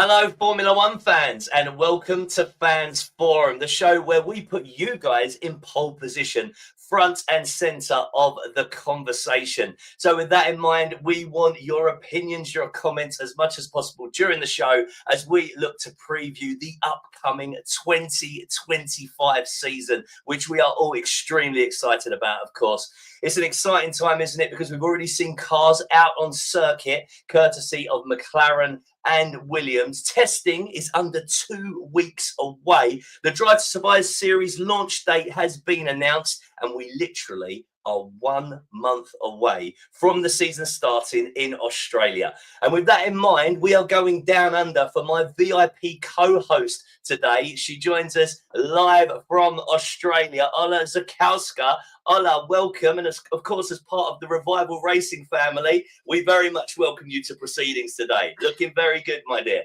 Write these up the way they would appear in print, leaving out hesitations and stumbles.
Hello, Formula One fans, and welcome to Fans Forum, the show where we put you guys in pole position, front and center of the conversation. So with that in mind, we want your opinions, your comments as much as possible during the show as we look to preview the upcoming 2025 season, which we are all extremely excited about, of course. It's an exciting time, isn't it? Because we've already seen cars out on circuit, courtesy of Mclaren and Williams. Testing is under 2 weeks away. The Drive to Survive series launch date has been announced, and we literally are 1 month away from the season starting in Australia. And with that in mind, we are going down under for my VIP co-host today. She joins us live from Australia, Ola Zakowska. Ola, welcome. And of course, as part of the Revival Racing family, we very much welcome you to proceedings today. Looking very good, my dear.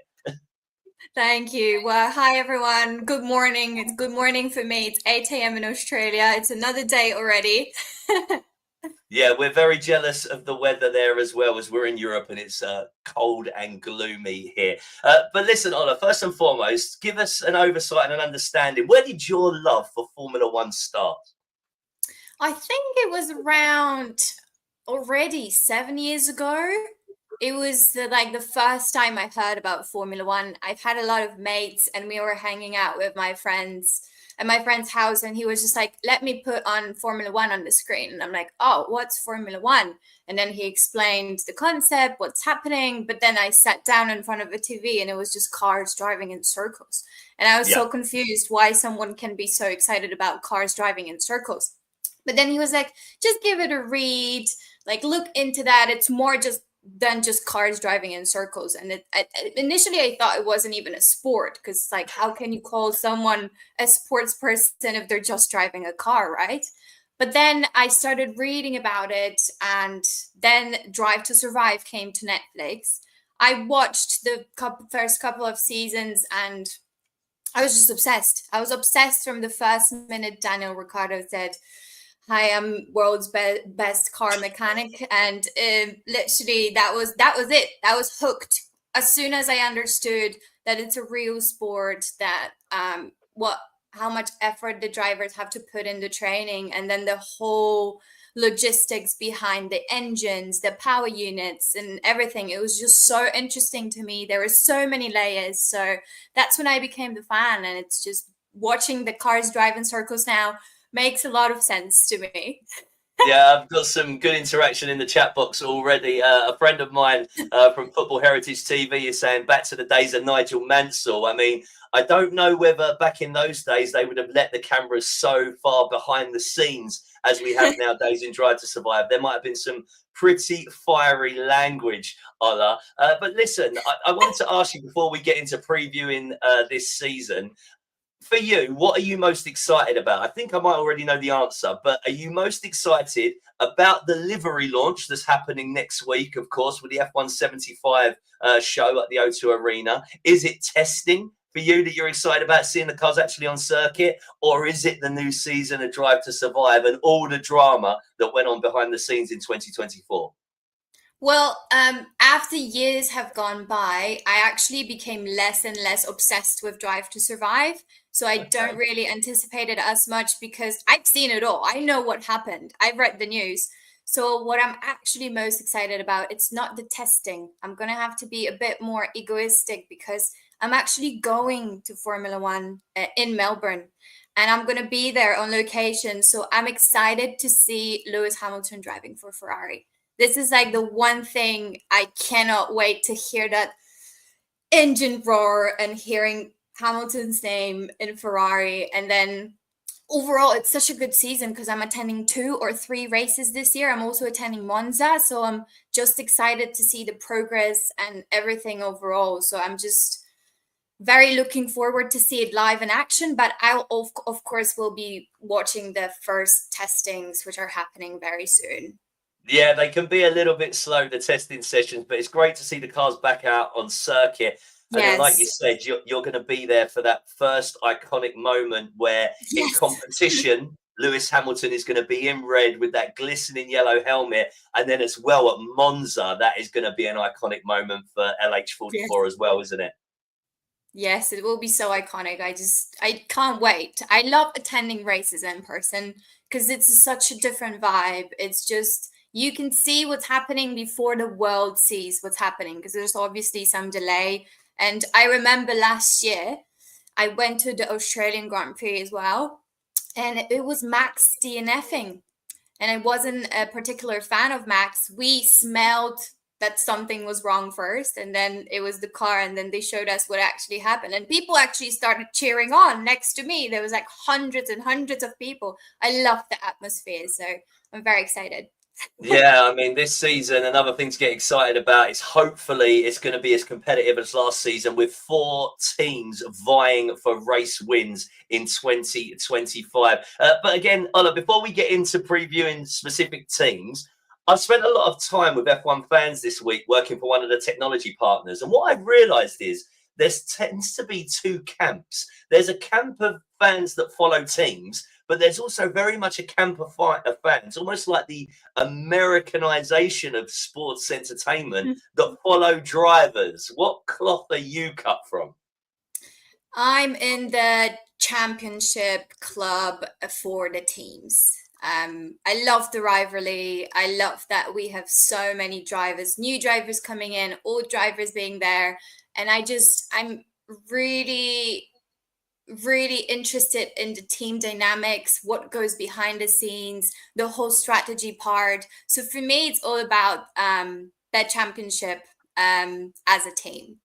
Thank you. Well, hi, everyone. Good morning. It's good morning for me. It's 8 a.m. in Australia. It's another day already. Yeah, we're very jealous of the weather there as well, as we're in Europe and it's cold and gloomy here. But listen, Ola, first and foremost, give us an oversight and an understanding. Where did your love for Formula One start? I think it was around already 7 years ago. It was the first time I heard about Formula One. I've had a lot of mates and we were hanging out with my friends at my friend's house, and he was just like, let me put on Formula One on the screen. And I'm like, oh, what's Formula One? And then he explained the concept, what's happening. But then I sat down in front of a TV and it was just cars driving in circles. And I was so confused why someone can be so excited about cars driving in circles. But then he was like, just give it a read, like look into that. It's more than just cars driving in circles. And initially I thought it wasn't even a sport, because it's like, how can you call someone a sports person if they're just driving a car, right? But then I started reading about it, and then Drive to Survive came to Netflix. I watched the first couple of seasons and I was just obsessed. I was obsessed from the first minute Daniel Ricciardo said, "Hi, I'm world's best car mechanic," and literally that was it. I was hooked as soon as I understood that it's a real sport, that how much effort the drivers have to put into training, and then the whole logistics behind the engines, the power units, and everything. It was just so interesting to me. There were so many layers, so that's when I became the fan, and it's just watching the cars drive in circles now makes a lot of sense to me. Yeah, I've got some good interaction in the chat box already. A friend of mine from Football Heritage TV is saying back to the days of Nigel Mansell. I mean, I don't know whether back in those days they would have let the cameras so far behind the scenes as we have nowadays in Drive to Survive. There might have been some pretty fiery language, Ola. But listen, I wanted to ask you before we get into previewing this season, for you, what are you most excited about? I think I might already know the answer, but are you most excited about the livery launch that's happening next week, of course, with the F175 show at the O2 Arena? Is it testing for you that you're excited about seeing the cars actually on circuit? Or is it the new season of Drive to Survive and all the drama that went on behind the scenes in 2024? Well, after years have gone by, I actually became less and less obsessed with Drive to Survive. So I don't really anticipate it as much because I've seen it all. I know what happened. I've read the news. So what I'm actually most excited about, it's not the testing. I'm going to have to be a bit more egoistic because I'm actually going to Formula One in Melbourne, and I'm going to be there on location. So I'm excited to see Lewis Hamilton driving for Ferrari. This is like the one thing I cannot wait to hear, that engine roar and hearing Hamilton's name in Ferrari. And then overall, it's such a good season because I'm attending 2 or 3 races this year. I'm also attending Monza. So I'm just excited to see the progress and everything overall. So I'm just very looking forward to see it live in action. But I'll, of course, will be watching the first testings, which are happening very soon. Yeah, they can be a little bit slow, the testing sessions, but it's great to see the cars back out on circuit. And then, like you said, you're going to be there for that first iconic moment where in competition, Lewis Hamilton is going to be in red with that glistening yellow helmet. And then as well at Monza, that is going to be an iconic moment for LH44 as well, isn't it? Yes, it will be so iconic. I can't wait. I love attending races in person because it's such a different vibe. It's just, you can see what's happening before the world sees what's happening because there's obviously some delay. And I remember last year, I went to the Australian Grand Prix as well, and it was Max DNFing, and I wasn't a particular fan of Max. We smelled that something was wrong first, and then it was the car, and then they showed us what actually happened. And people actually started cheering on next to me. There was like hundreds and hundreds of people. I love the atmosphere, so I'm very excited. Yeah, I mean, this season, another thing to get excited about is hopefully it's going to be as competitive as last season with 4 teams vying for race wins in 2025. But again, Ola, before we get into previewing specific teams, I've spent a lot of time with F1 fans this week working for one of the technology partners. And what I've realized is there tends to be 2 camps. There's a camp of fans that follow teams, but there's also very much a camp of fans, almost like the Americanization of sports entertainment that follow drivers. What cloth are you cut from? I'm in the championship club for the teams. I love the rivalry. I love that we have so many drivers, new drivers coming in, old drivers being there. And I'm really, really interested in the team dynamics, what goes behind the scenes, the whole strategy part. So for me, it's all about that championship as a team.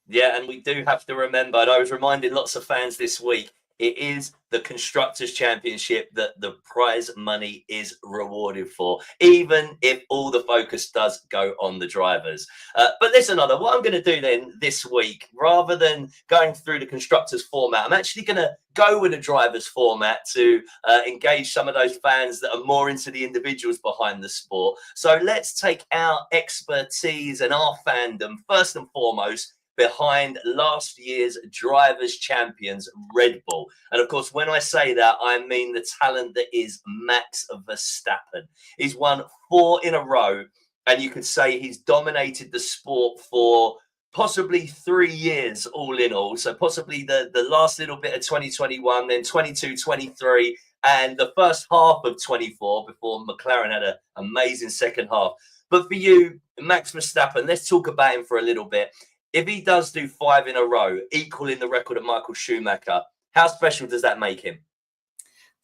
Yeah, and we do have to remember, and I was reminding lots of fans this week, it is the Constructors' Championship that the prize money is rewarded for, even if all the focus does go on the drivers. But listen, Ola, what I'm going to do then this week, rather than going through the Constructors' format, I'm actually going to go with the drivers' format to engage some of those fans that are more into the individuals behind the sport. So let's take our expertise and our fandom, first and foremost, behind last year's drivers' champions, Red Bull. And of course, when I say that, I mean the talent that is Max Verstappen. He's won 4 in a row, and you could say he's dominated the sport for possibly 3 years all in all. So possibly the last little bit of 2021, then 22, 23, and the first half of 24 before McLaren had an amazing second half. But for you, Max Verstappen, let's talk about him for a little bit. If he does do 5 in a row, equaling the record of Michael Schumacher, how special does that make him?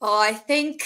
Oh, I think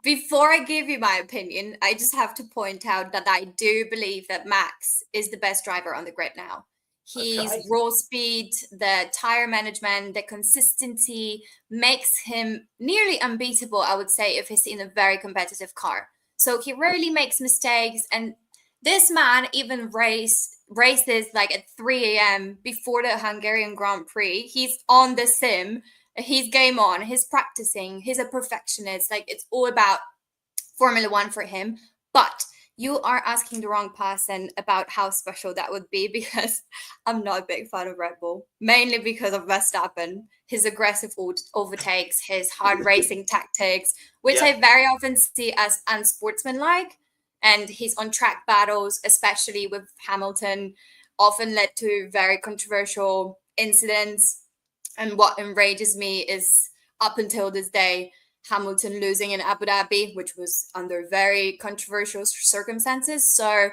before I give you my opinion, I just have to point out that I do believe that Max is the best driver on the grid now. He's Okay. raw speed, the tire management, the consistency makes him nearly unbeatable, I would say, if he's in a very competitive car. So he rarely makes mistakes. And this man even races like at 3 a.m. before the Hungarian Grand Prix. He's on the sim. He's game on. He's practicing. He's a perfectionist. Like, it's all about Formula One for him. But you are asking the wrong person about how special that would be, because I'm not a big fan of Red Bull, mainly because of Verstappen, his aggressive overtakes, his hard racing tactics, which Yeah. I very often see as unsportsmanlike. And his on track battles, especially with Hamilton, often led to very controversial incidents. And what enrages me is, up until this day, Hamilton losing in Abu Dhabi, which was under very controversial circumstances. So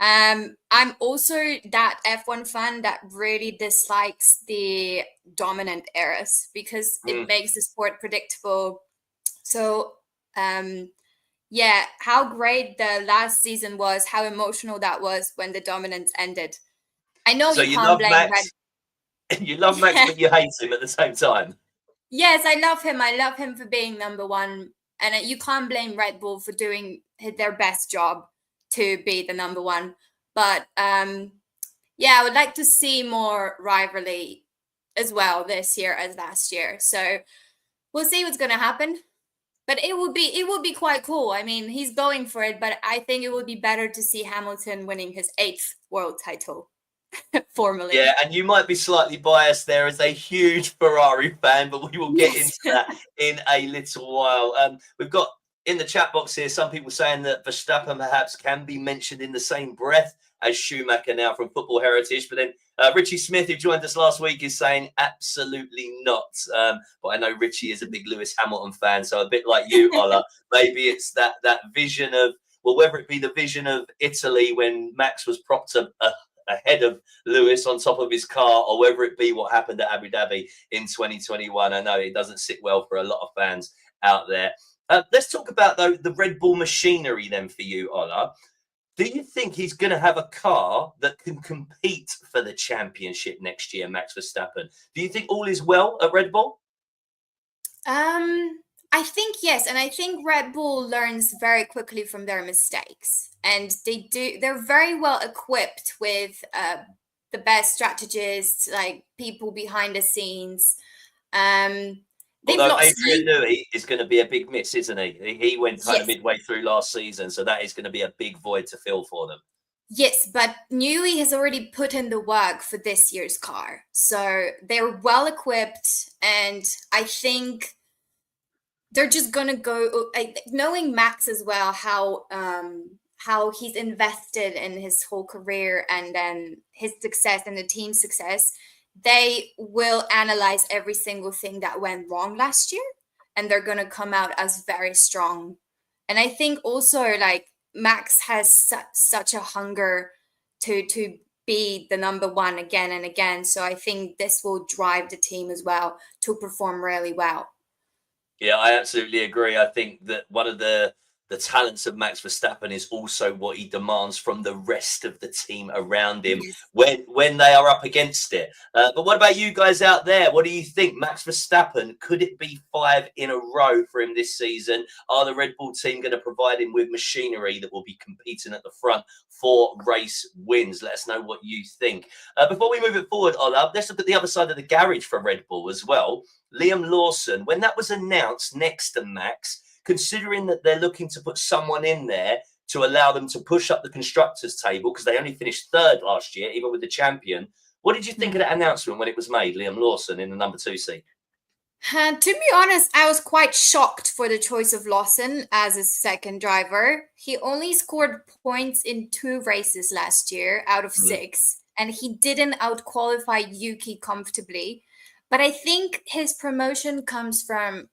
I'm also that F1 fan that really dislikes the dominant eras because it makes the sport predictable. So yeah, how great the last season was, how emotional that was when the dominance ended. I know So you you can't love blame Red. Max, you love Max, Yeah. but you hate him at the same time. Yes, I love him. I love him for being number one. And you can't blame Red Bull for doing their best job to be the number one. But yeah, I would like to see more rivalry as well this year as last year. So we'll see what's going to happen. But it would be quite cool. I mean, he's going for it, but I think it would be better to see Hamilton winning his 8th world title formally. Yeah, and you might be slightly biased there as a huge Ferrari fan, but we will get Yes. into that in a little while. We've got in the chat box here, some people saying that Verstappen perhaps can be mentioned in the same breath as Schumacher now from Football Heritage. But then Richie Smith, who joined us last week, is saying absolutely not. But I know Richie is a big Lewis Hamilton fan, so a bit like you, Ola, maybe it's that vision of, well, whether it be the vision of Italy when Max was propped up ahead of Lewis on top of his car, or whether it be what happened at Abu Dhabi in 2021. I know it doesn't sit well for a lot of fans out there. Let's talk about though the Red Bull machinery then for you, Ola. Do you think he's going to have a car that can compete for the championship next year, Max Verstappen? Do you think all is well at Red Bull? I think yes, and I think Red Bull learns very quickly from their mistakes, and they're very well equipped with the best strategists, like people behind the scenes. Although Adrian Newey is going to be a big miss, isn't he? He went kind of midway through last season, so that is going to be a big void to fill for them. Yes, but Newey has already put in the work for this year's car, so they're well equipped, and I think they're just gonna go, knowing Max as well, how he's invested in his whole career and then his success and the team's success. They will analyze every single thing that went wrong last year, and they're gonna come out as very strong. And I think also like Max has such a hunger to be the number one again and again. So I think this will drive the team as well to perform really well. Yeah, I absolutely agree. I think that one of the talents of Max Verstappen is also what he demands from the rest of the team around him when they are up against it. But what about you guys out there? What do you think? Max Verstappen, could it be 5 in a row for him this season? Are the Red Bull team going to provide him with machinery that will be competing at the front for race wins? Let us know what you think. Before we move it forward, Ola, let's look at the other side of the garage for Red Bull as well. Liam Lawson, when that was announced next to Max, considering that they're looking to put someone in there to allow them to push up the constructors table because they only finished 3rd last year, even with the champion. What did you think of that announcement when it was made, Liam Lawson in the number 2 seat? To be honest, I was quite shocked for the choice of Lawson as a second driver. He only scored points in 2 races last year out of 6, and he didn't outqualify Yuki comfortably. But I think his promotion comes from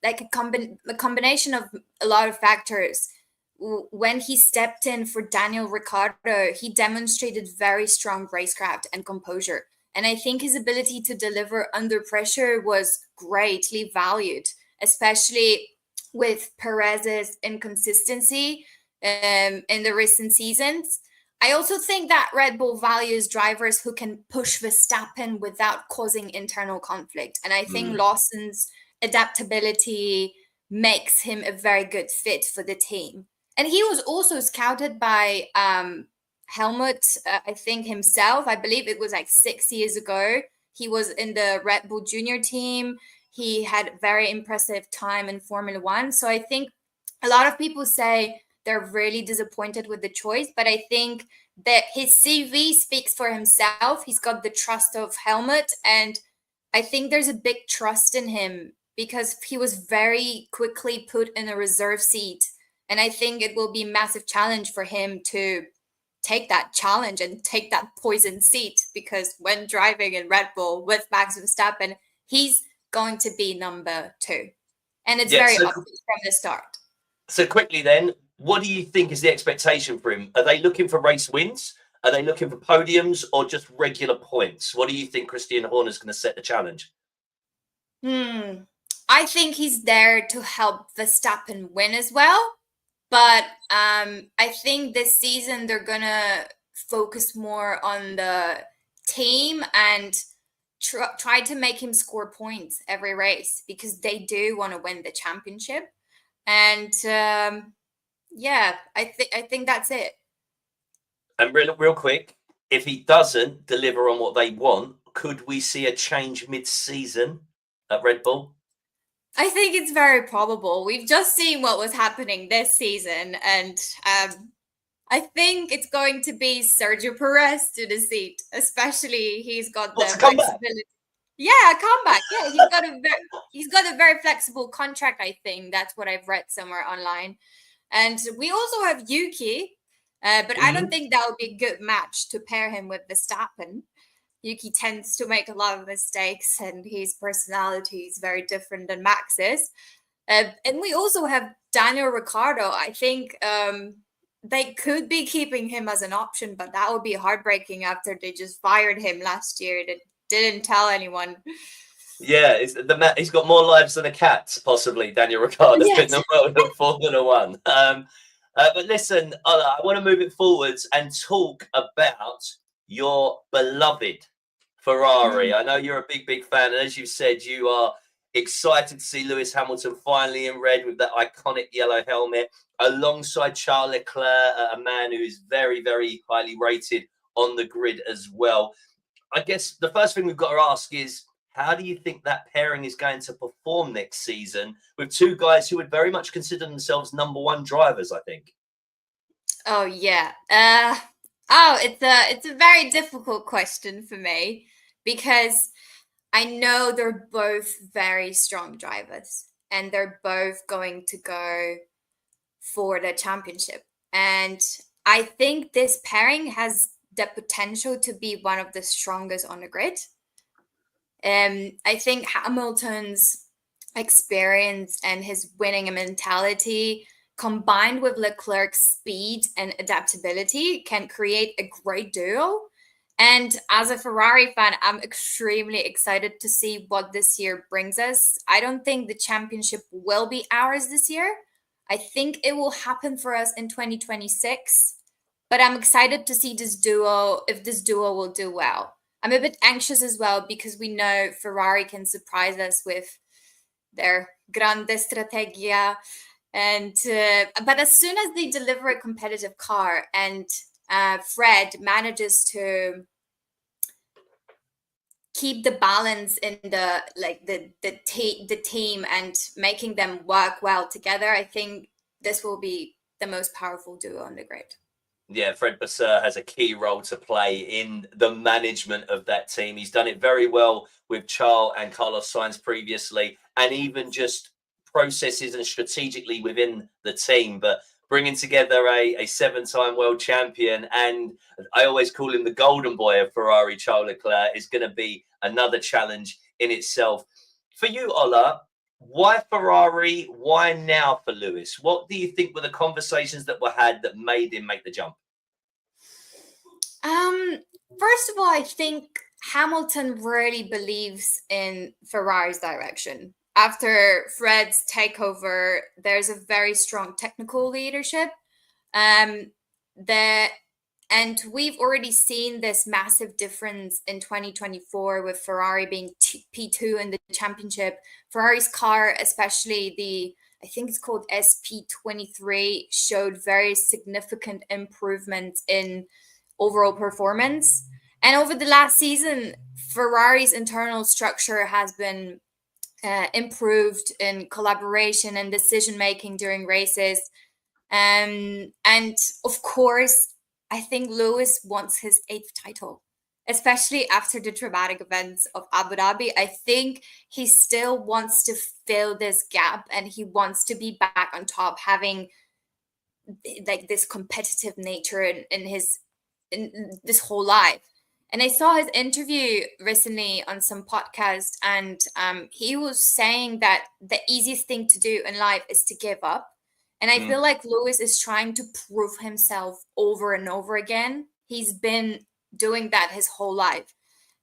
like a combination of a lot of factors. When he stepped in for Daniel Ricciardo, he demonstrated very strong racecraft and composure. And I think his ability to deliver under pressure was greatly valued, especially with Perez's inconsistency in the recent seasons. I also think that Red Bull values drivers who can push Verstappen without causing internal conflict. And I think Lawson's adaptability makes him a very good fit for the team. And he was also scouted by Helmut, I think himself. I believe it was like 6 years ago. He was in the Red Bull Junior team. He had very impressive time in Formula One. So I think a lot of people say they're really disappointed with the choice, but I think that his CV speaks for himself. He's got the trust of Helmut, and I think there's a big trust in him because he was very quickly put in a reserve seat. And I think it will be a massive challenge for him to take that challenge and take that poison seat, because when driving in Red Bull with Max Verstappen, he's going to be number 2. And it's very obvious from the start. So quickly then, what do you think is the expectation for him? Are they looking for race wins? Are they looking for podiums or just regular points? What do you think Christian Horner is going to set the challenge? I think he's there to help Verstappen win as well. But I think this season they're going to focus more on the team and try to make him score points every race, because they do want to win the championship. And yeah, I think that's it. And real quick, if he doesn't deliver on what they want, could we see a change mid-season at Red Bull? I think it's very probable. We've just seen what was happening this season, and I think it's going to be Sergio Perez to the seat, especially he's got the flexibility. Yeah, a comeback. Yeah, he's got a very flexible contract. I think that's what I've read somewhere online. And we also have Yuki, but I don't think that would be a good match to pair him with Verstappen. Yuki tends to make a lot of mistakes, and his personality is very different than Max's. And we also have Daniel Ricciardo. I think they could be keeping him as an option, but that would be heartbreaking after they just fired him last year. They didn't tell anyone. Yeah, he's got more lives than a cat, possibly, Daniel Ricciardo, in Yes. the world of Formula One. But listen, Ola, I want to move it forwards and talk about your beloved Ferrari. I know you're a big fan, and as you said, you are excited to see Lewis Hamilton finally in red with that iconic yellow helmet, alongside Charles Leclerc, a man who is very highly rated on the grid as well. I guess the first thing we've got to ask is, how do you think that pairing is going to perform next season with two guys who would very much consider themselves number one drivers, I think? Oh yeah. It's a very difficult question for me because I know they're both very strong drivers and they're both going to go for the championship. And I think this pairing has the potential to be one of the strongest on the grid. I think Hamilton's experience and his winning mentality combined with Leclerc's speed and adaptability can create a great duo. And as a Ferrari fan, I'm extremely excited to see what this year brings us. I don't think the championship will be ours this year. I think it will happen for us in 2026. But I'm excited to see this duo, if this duo will do well. I'm a bit anxious as well because we know Ferrari can surprise us with their grande strategia. And but as soon as they deliver a competitive car and Fred manages to keep the balance in the team and making them work well together, I think this will be the most powerful duo on the grid. Yeah, Fred Vasseur has a key role to play in the management of that team. He's done it very well with Charles and Carlos Sainz previously, and even just processes and strategically within the team. But bringing together a seven-time world champion, and I always call him the golden boy of Ferrari, Charles Leclerc, is going to be another challenge in itself. For you, Ola, why Ferrari? Why now for Lewis? What do you think were the conversations that were had that made him make the jump? First of all, I think Hamilton really believes in Ferrari's direction. After Fred's takeover, there's a very strong technical leadership. And we've already seen this massive difference in 2024 with Ferrari being P2 in the championship. Ferrari's car, especially I think it's called SP23, showed very significant improvements in overall performance. And over the last season, Ferrari's internal structure has been improved in collaboration and decision making during races. And of course, I think Lewis wants his 8th title, especially after the dramatic events of Abu Dhabi. I think he still wants to fill this gap and he wants to be back on top, having like this competitive nature in this whole life. And I saw his interview recently on some podcast, and he was saying that the easiest thing to do in life is to give up. And I feel like Lewis is trying to prove himself over and over again. He's been doing that his whole life.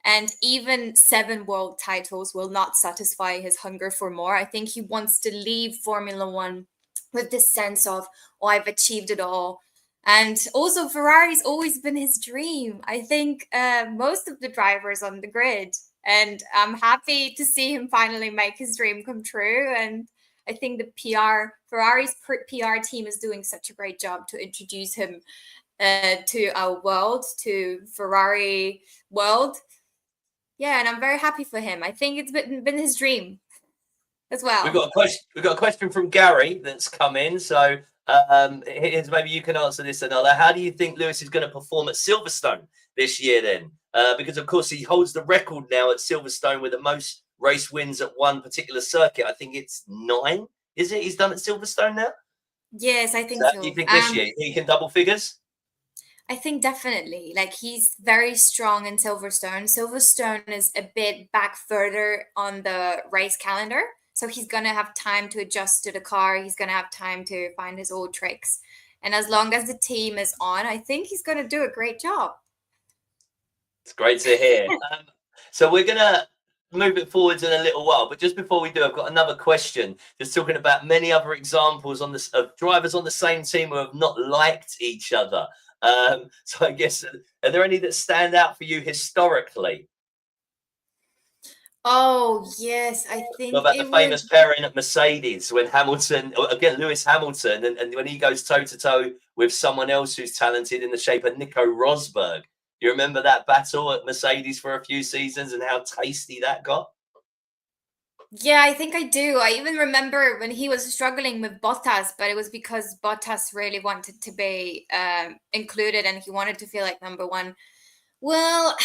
And even 7 world titles will not satisfy his hunger for more. I think he wants to leave Formula One with this sense of, oh, I've achieved it all. And also, Ferrari's always been his dream. I think most of the drivers on the grid. And I'm happy to see him finally make his dream come true. And I think Ferrari's PR team is doing such a great job to introduce him to our world, to Ferrari world. Yeah, and I'm very happy for him. I think it's been his dream as well. We've got a question from Gary that's come in. So maybe you can answer this, Anala. How do you think Lewis is going to perform at Silverstone this year then? because, of course, he holds the record now at Silverstone with the most race wins at one particular circuit. I think it's 9, is it? He's done at Silverstone now? Yes, I think So do you so. think this year he can double figures? I think definitely. Like, he's very strong in Silverstone. Silverstone is a bit back further on the race calendar. So he's going to have time to adjust to the car. He's going to have time to find his old tricks. And as long as the team is on, I think he's going to do a great job. It's great to hear. So we're going to move it forwards in a little while. But just before we do, I've got another question. Just talking about many other examples on this of drivers on the same team who have not liked each other. So I guess, are there any that stand out for you historically? Oh, yes. I What think about the it famous would. pairing at Mercedes when Hamilton, again, Lewis Hamilton, and when he goes toe to toe with someone else who's talented in the shape of Nico Rosberg? You remember that battle at Mercedes for a few seasons and how tasty that got? Yeah, I think I do. I even remember when he was struggling with Bottas, but it was because Bottas really wanted to be included and he wanted to feel like number one. Well,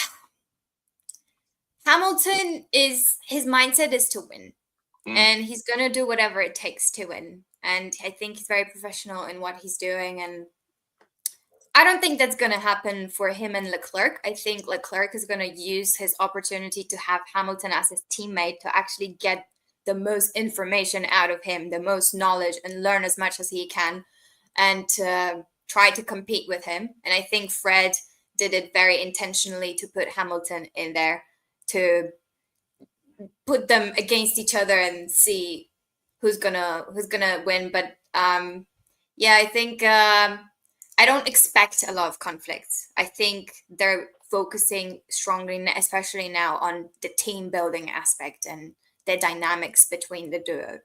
Hamilton is his mindset is to win, and he's gonna do whatever it takes to win. And I think he's very professional in what he's doing, and I don't think that's going to happen for him and Leclerc. I think Leclerc is going to use his opportunity to have Hamilton as his teammate to actually get the most information out of him, the most knowledge, and learn as much as he can, and try to compete with him. And I think Fred did it very intentionally to put Hamilton in there to put them against each other and see who's gonna win. But yeah, I think I don't expect a lot of conflicts. I think they're focusing strongly, especially now, on the team building aspect and the dynamics between the duo.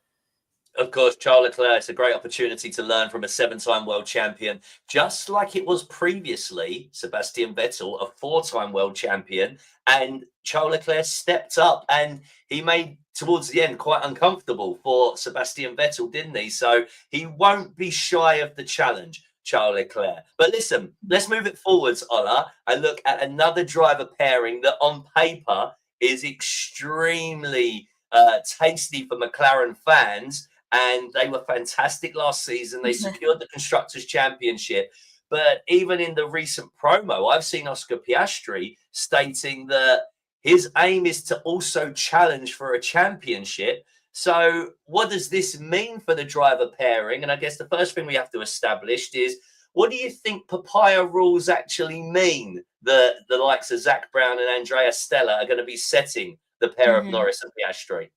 Of course, Charles Leclerc, it's a great opportunity to learn from a 7-time world champion, just like it was previously Sebastian Vettel, a 4-time world champion. And Charles Leclerc stepped up and he made, towards the end, quite uncomfortable for Sebastian Vettel, didn't he? So he won't be shy of the challenge, Charles Leclerc. But listen, let's move it forwards, Ola, and look at another driver pairing that on paper is extremely tasty for McLaren fans, and they were fantastic last season. They secured the Constructors' Championship. But even in the recent promo, I've seen Oscar Piastri stating that his aim is to also challenge for a championship. So what does this mean for the driver pairing? And I guess the first thing we have to establish is, what do you think Papaya rules actually mean that the likes of Zach Brown and Andrea Stella are going to be setting the pair of Norris and Piastri?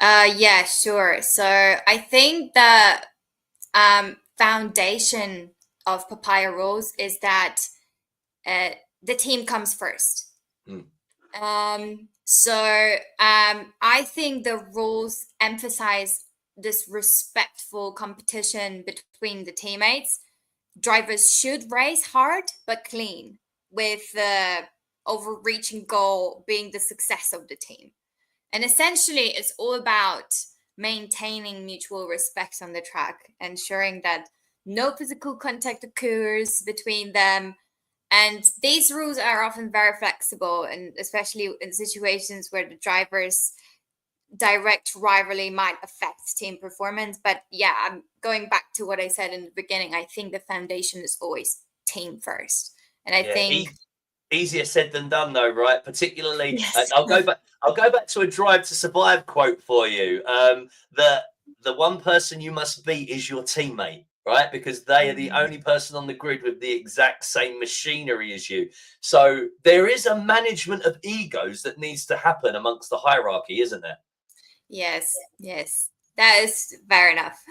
Yeah, sure. So I think the foundation of Papaya rules is that the team comes first. I think the rules emphasize this respectful competition between the teammates. Drivers should race hard but clean, with the overreaching goal being the success of the team. And essentially, it's all about maintaining mutual respect on the track, ensuring that no physical contact occurs between them. And these rules are often very flexible, and especially in situations where the drivers' direct rivalry might affect team performance. But yeah, I'm going back to what I said in the beginning. I think the foundation is always team first. And I think Easier said than done, though, right? Particularly, yes. I'll go back. I'll go back to a Drive to Survive quote for you. The one person you must beat is your teammate, right? Because they are the only person on the grid with the exact same machinery as you. So there is a management of egos that needs to happen amongst the hierarchy, isn't there? Yes, that is fair enough.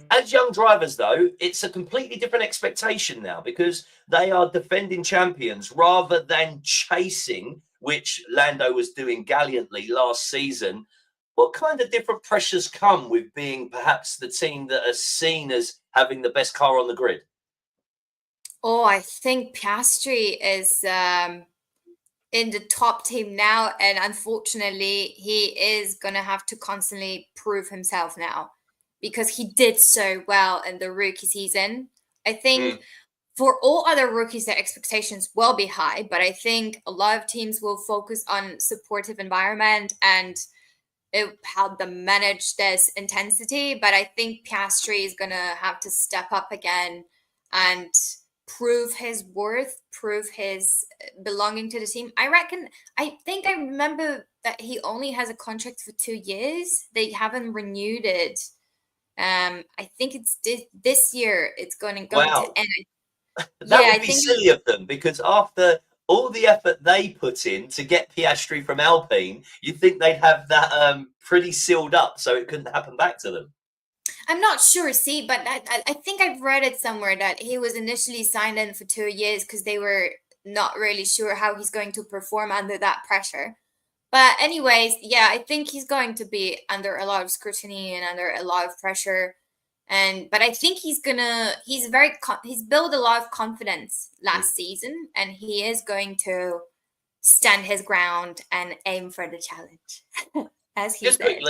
As young drivers, though, it's a completely different expectation now because they are defending champions rather than chasing, which Lando was doing gallantly last season. What kind of different pressures come with being perhaps the team that are seen as having the best car on the grid? Oh, I think Piastri is in the top team now, and unfortunately, he is gonna have to constantly prove himself now because he did so well in the rookie season. I think for all other rookies, their expectations will be high, but I think a lot of teams will focus on supportive environment and help them manage this intensity. But I think Piastri is going to have to step up again and prove his worth, prove his belonging to the team. I think I remember that he only has a contract for 2 years. They haven't renewed it. I think it's this year it's going to Wow. end. That Yeah, would I be think silly of them, because after all the effort they put in to get Piastri from Alpine, you'd think they'd have that pretty sealed up so it couldn't happen back to them. I'm not sure, see, but I think I've read it somewhere that he was initially signed in for 2 years because they were not really sure how he's going to perform under that pressure. But anyways, yeah, I think he's going to be under a lot of scrutiny and under a lot of pressure. But I think he's built a lot of confidence last season, and he is going to stand his ground and aim for the challenge, as he Just said.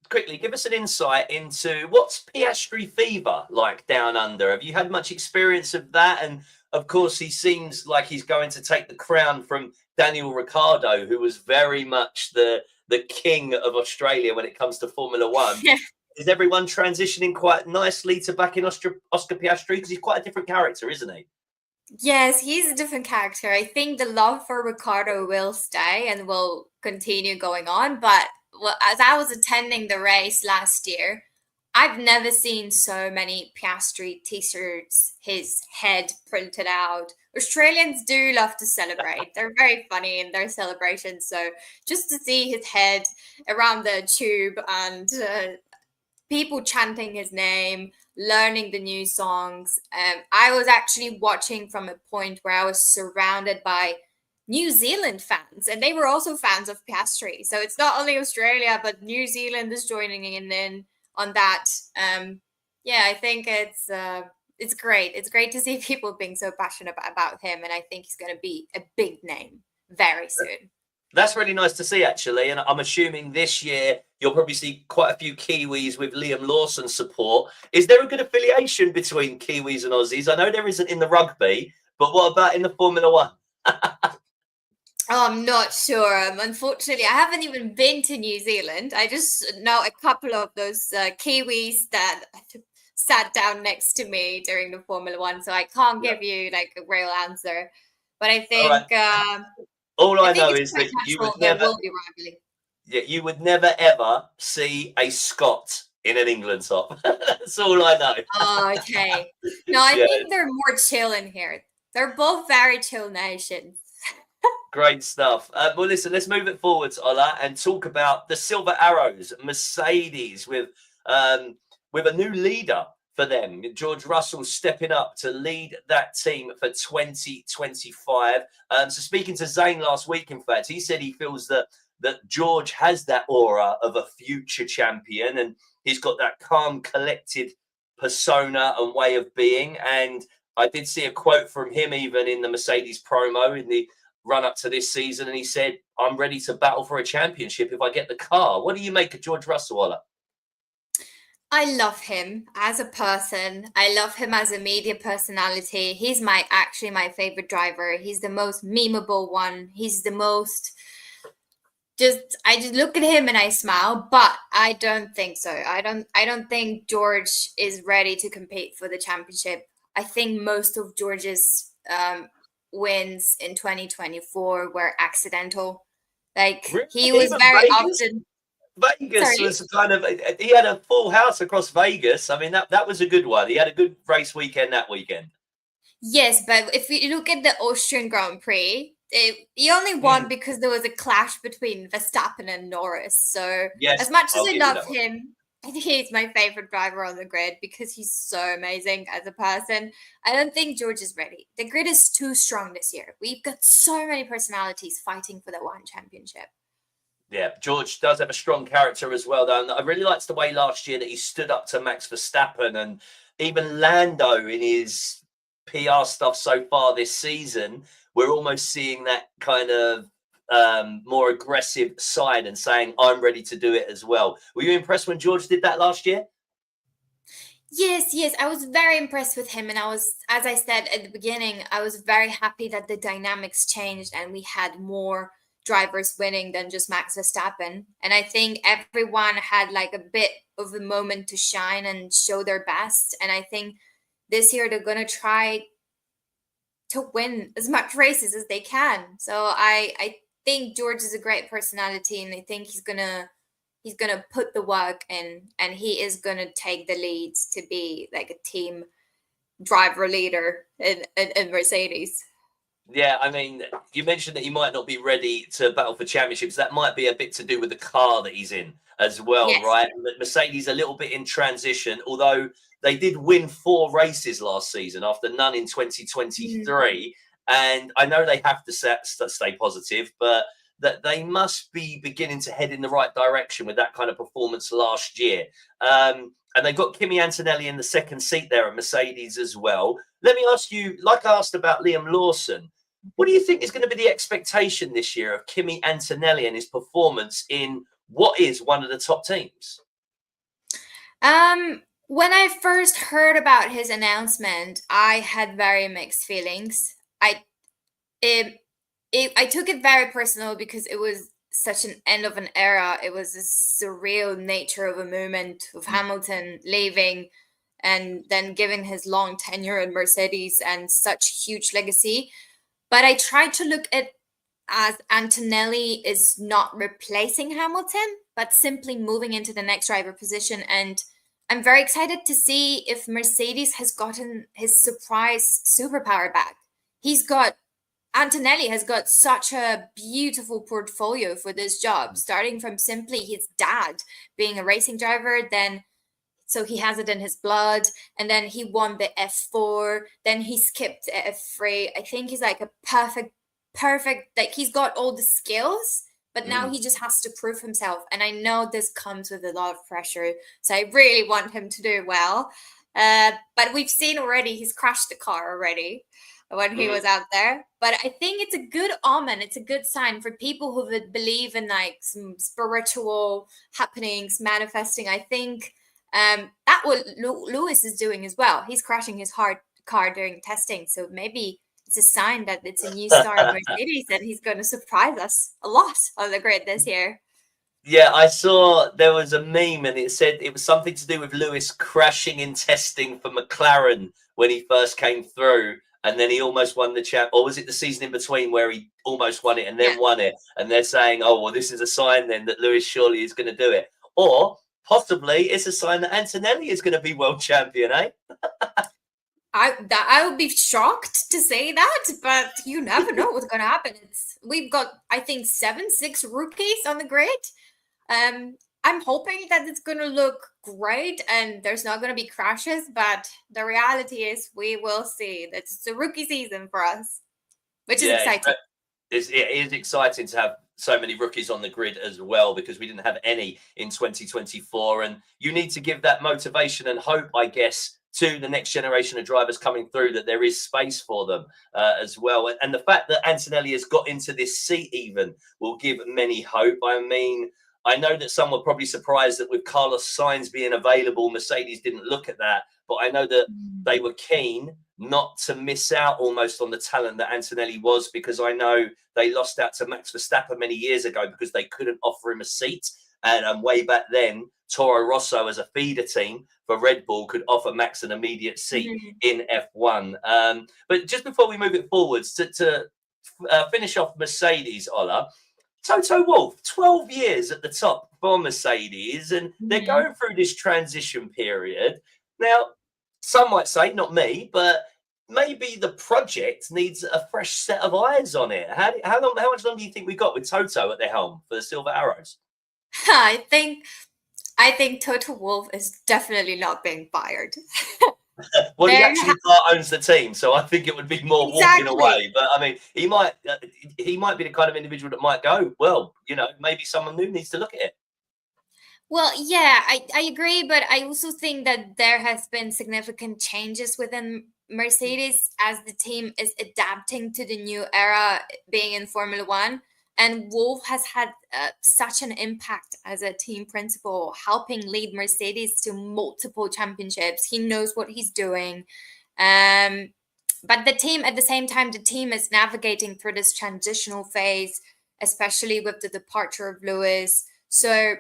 quickly, give us an insight into what's Piastri fever like down under. Have you had much experience of that? And of course, he seems like he's going to take the crown from Daniel Ricciardo, who was very much the king of Australia when it comes to Formula One. Yeah. Is everyone transitioning quite nicely to back in Oscar Piastri? Because he's quite a different character, isn't he? Yes, he's a different character. I think the love for Ricardo will stay and will continue going on. But as I was attending the race last year, I've never seen so many Piastri t-shirts, his head printed out. Australians do love to celebrate. They're very funny in their celebrations. So just to see his head around the tube and people chanting his name, learning the new songs. I was actually watching from a point where I was surrounded by New Zealand fans, and they were also fans of Piastri. So it's not only Australia, but New Zealand is joining in on that. Yeah, I think it's great. It's great to see people being so passionate about him, and I think he's going to be a big name very soon. That's really nice to see, actually. And I'm assuming this year you'll probably see quite a few Kiwis with Liam Lawson's support. Is there a good affiliation between Kiwis and Aussies? I know there isn't in the rugby, but what about in the Formula One? I'm not sure. Unfortunately, I haven't even been to New Zealand. I just know a couple of those Kiwis that sat down next to me during the Formula One, so I can't give you like a real answer. But I think all I know it's is quite that you natural would there never, will be rivalry. yeah, you would never ever see a Scot in an England top. That's all I know. Oh, okay. No, I Yeah. think they're more chill in here. They're both very chill nations. Great stuff. Well, listen, let's move it forwards, Ola, and talk about the Silver Arrows, Mercedes, with a new leader for them. George Russell stepping up to lead that team for 2025. So speaking to Zane last week, in fact, he said he feels that George has that aura of a future champion, and he's got that calm, collected persona and way of being. And I did see a quote from him even in the Mercedes promo in the run up to this season, and he said, "I'm ready to battle for a championship if I get the car." What do you make of George Russell, Ola? I love him as a person. I love him as a media personality. He's actually my favorite driver. He's the most memeable one. He's the most I just look at him and I smile, but I don't think so. I don't think George is ready to compete for the championship. I think most of George's wins in 2024 were accidental. Like Really? he was Even very Vegas? often. Vegas Sorry? was kind of, he had a full house across Vegas. I mean, that was a good one. He had a good race weekend that weekend. Yes, but if you look at the Austrian Grand Prix, he only won because there was a clash between Verstappen and Norris. So Yes, as much as I'll I give you love that one. him, I think he's my favorite driver on the grid because he's so amazing as a person. I don't think George is ready. The grid is too strong this year. We've got so many personalities fighting for the one championship. Yeah, George does have a strong character as well, though. And I really liked the way last year that he stood up to Max Verstappen, and even Lando in his PR stuff so far this season. We're almost seeing that kind of more aggressive side and saying, "I'm ready to do it as well." Were you impressed when George did that last year? Yes, I was very impressed with him, and I was, as I said at the beginning, I was very happy that the dynamics changed and we had more drivers winning than just Max Verstappen. And I think everyone had like a bit of a moment to shine and show their best. And I think this year they're gonna try to win as much races as they can. So I think George is a great personality, and I think he's gonna put the work in, and he is gonna take the leads to be like a team driver leader in Mercedes. Yeah, I mean, you mentioned that he might not be ready to battle for championships. That might be a bit to do with the car that he's in as well, Yes. right? Mercedes a little bit in transition, although they did win 4 races last season after none in Mm. 2023. And I know they have to stay positive, but that they must be beginning to head in the right direction with that kind of performance last year. And they've got Kimi Antonelli in the second seat there at Mercedes as well. Let me ask you, like I asked about Liam Lawson, what do you think is going to be the expectation this year of Kimi Antonelli and his performance in what is one of the top teams? When I first heard about his announcement, I had very mixed feelings. It, I took it very personal because it was such an end of an era. It was a surreal nature of a moment of Hamilton leaving and then giving his long tenure in Mercedes and such huge legacy. But I tried to look at as Antonelli is not replacing Hamilton, but simply moving into the next driver position. And I'm very excited to see if Mercedes has gotten his surprise superpower back. He's got Antonelli has got such a beautiful portfolio for this job, starting from simply his dad being a racing driver, then so he has it in his blood, and then he won the F4, then he skipped F3. I think he's like a perfect, like he's got all the skills, but now Mm. he just has to prove himself. And I know this comes with a lot of pressure, so I really want him to do well. But we've seen already he's crashed the car already when he Mm. was out there. But I think it's a good omen. It's a good sign for people who would believe in like some spiritual happenings, manifesting. I think that what Lewis is doing as well. He's crashing his hard car during testing, so maybe it's a sign that it's a new star of Mercedes and he's going to surprise us a lot on the grid this year. Yeah, I saw there was a meme and it said it was something to do with Lewis crashing in testing for McLaren when he first came through. And then he almost won the champ, or was it the season in between where he almost won it and Yeah, then won it? And they're saying, "Oh, well, this is a sign then that Lewis surely is going to do it," or possibly it's a sign that Antonelli is going to be world champion, eh? I would be shocked to say that, but you never know what's going to happen. We've got I think 6 rookies on the grid. I'm hoping that it's going to look great and there's not going to be crashes, but the reality is we will see. It's a rookie season for us, which is Yeah, exciting. it is exciting to have so many rookies on the grid as well because we didn't have any in 2024. And you need to give that motivation and hope, I guess, to the next generation of drivers coming through that there is space for them as well. And the fact that Antonelli has got into this seat even will give many hope. I mean, I know that some were probably surprised that with Carlos Sainz being available, Mercedes didn't look at that. But I know that they were keen not to miss out almost on the talent that Antonelli was, because I know they lost out to Max Verstappen many years ago because they couldn't offer him a seat. And way back then, Toro Rosso as a feeder team for Red Bull could offer Max an immediate seat Mhm. in F1. But just before we move it forwards, to finish off Mercedes, Ola, Toto Wolff, 12 years at the top for Mercedes, and they're Mhm. going through this transition period. Now, some might say, not me, but maybe the project needs a fresh set of eyes on it. How much longer do you think we got with Toto at the helm for the Silver Arrows? I think I think Toto Wolff is definitely not being fired. Well, he There actually part owns the team, so I think it would be more walking exactly. away. But I mean, he might be the kind of individual that might go, well, maybe someone new needs to look at it. Well, yeah, I agree, but I also think that there has been significant changes within Mercedes as the team is adapting to the new era being in Formula One. And Wolf has had such an impact as a team principal, helping lead Mercedes to multiple championships. He knows what he's doing. But the team, at the same time, the team is navigating through this transitional phase, especially with the departure of Lewis. So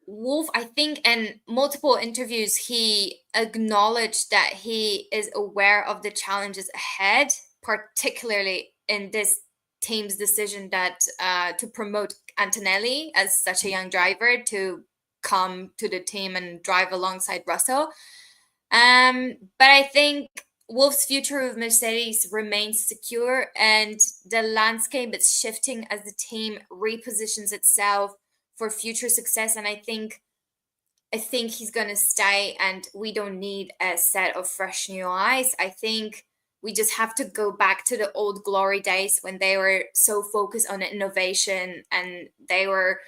Wolf, I think in multiple interviews, he acknowledged that he is aware of the challenges ahead, particularly in this team's decision that to promote Antonelli as such a young driver to come to the team and drive alongside Russell. But I think Wolf's future with Mercedes remains secure, and the landscape is shifting as the team repositions itself for future success. And I think he's going to stay, and we don't need a set of fresh new eyes. I think we just have to go back to the old glory days when they were so focused on innovation and they were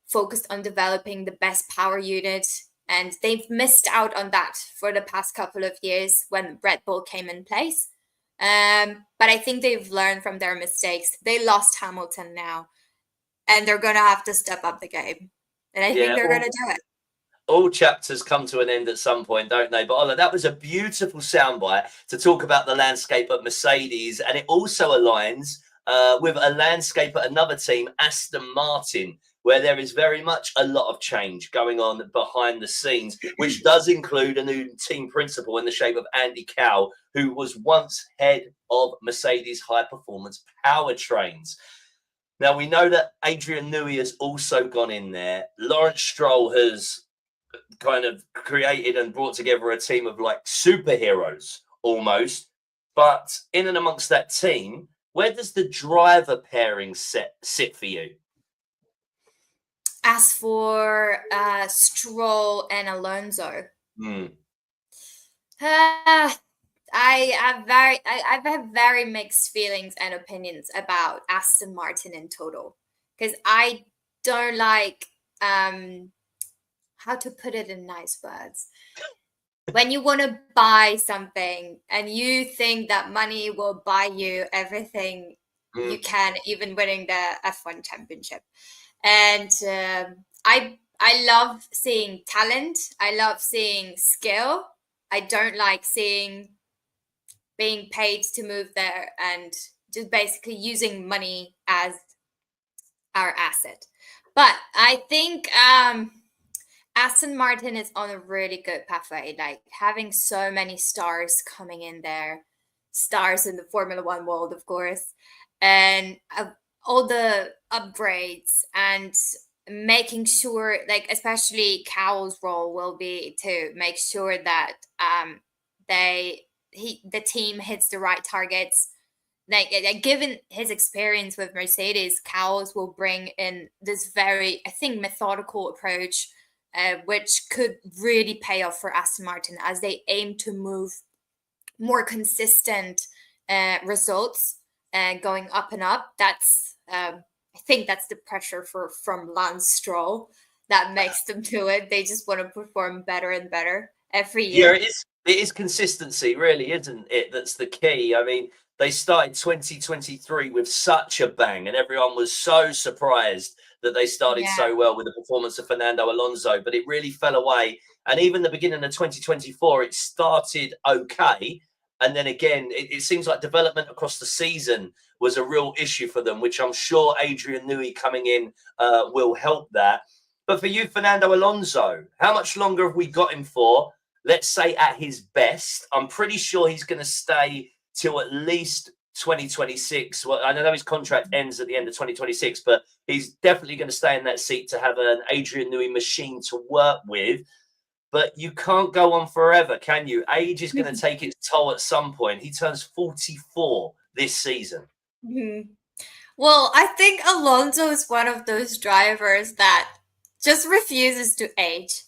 focused on developing the best power unit. And they've missed out on that for the past couple of years when Red Bull came in place. But I think they've learned from their mistakes. They lost Hamilton now, and they're going to have to step up the game. And I think they're going to do it. All chapters come to an end at some point, don't they? But Ola, that was a beautiful soundbite to talk about the landscape at Mercedes. And it also aligns with a landscape at another team, Aston Martin, where there is very much a lot of change going on behind the scenes, which does include a new team principal in the shape of Andy Cowell, who was once head of Mercedes high-performance powertrains. Now, we know that Adrian Newey has also gone in there. Lawrence Stroll has kind of created and brought together a team of like superheroes almost. But in and amongst that team, where does the driver pairing sit for you? As for Stroll and Alonso, I have very mixed feelings and opinions about Aston Martin in total, because I don't like how to put it in nice words. When you want to buy something and you think that money will buy you everything you can, even winning the F1 championship. And I love seeing talent. I love seeing skill. I don't like seeing being paid to move there and just basically using money as our asset. But I think Aston Martin is on a really good pathway, like having so many stars coming in there, stars in the Formula One world, of course, and all the upgrades and making sure, like especially Cowell's role will be to make sure that the team hits the right targets. Like given his experience with Mercedes, Cowell's will bring in this very, I think, methodical approach, which could really pay off for Aston Martin as they aim to move more consistent results going up and up. That's I think that's the pressure from Lance Stroll that makes them do it. They just want to perform better and better every year. Yeah, it is consistency, really, isn't it? That's the key. I mean, they started 2023 with such a bang, and everyone was so surprised that they started so well with the performance of Fernando Alonso, but it really fell away. And even the beginning of 2024, it started okay. And then again, it seems like development across the season was a real issue for them, which I'm sure Adrian Newey coming in will help that. But for you, Fernando Alonso, how much longer have we got him for? Let's say at his best. I'm pretty sure he's going to stay till at least 2026. Well, I know his contract ends at the end of 2026, but he's definitely going to stay in that seat to have an Adrian Newey machine to work with. But you can't go on forever, can you? Age is going to take its toll at some point. He turns 44 this season. Mm-hmm. Well, I think Alonso is one of those drivers that just refuses to age.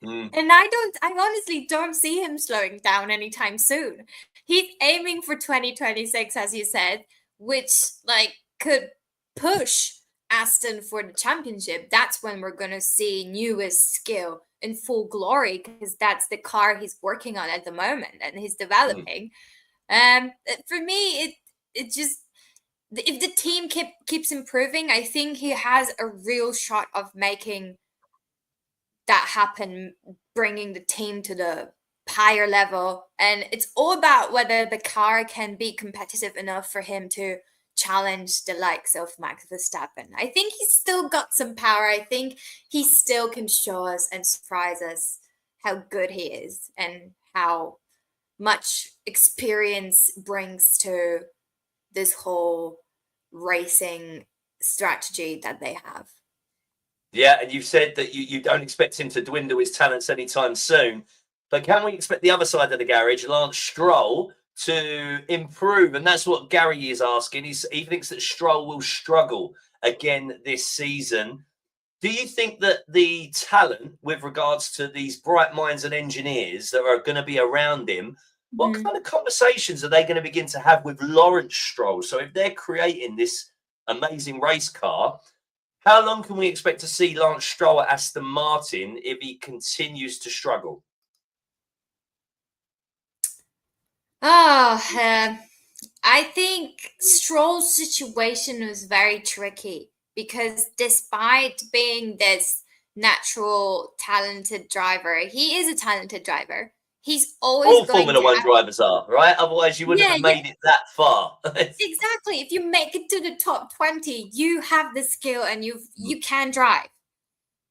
And I honestly don't see him slowing down anytime soon. He's aiming for 2026, as you said, which like could push Aston for the championship. That's when we're going to see newest skill in full glory, because that's the car he's working on at the moment and he's developing. For me, it just if the team keeps improving, I think he has a real shot of making that happen, bringing the team to the higher level. And it's all about whether the car can be competitive enough for him to challenge the likes of Max Verstappen. I think he's still got some power. I think he still can show us and surprise us how good he is and how much experience brings to this whole racing strategy that they have. Yeah, and you've said that you don't expect him to dwindle his talents anytime soon. But can we expect the other side of the garage, Lance Stroll, to improve? And that's what Gary is asking. He thinks that Stroll will struggle again this season. Do you think that the talent with regards to these bright minds and engineers that are going to be around him, what kind of conversations are they going to begin to have with Lawrence Stroll? So if they're creating this amazing race car, how long can we expect to see Lance Stroll at Aston Martin if he continues to struggle? I think Stroll's situation was very tricky because despite being this natural talented driver, he is a talented driver. He's always All going Formula to One have... drivers are, right? Otherwise, you wouldn't have made it that far. Exactly. If you make it to the top 20, you have the skill and you can drive.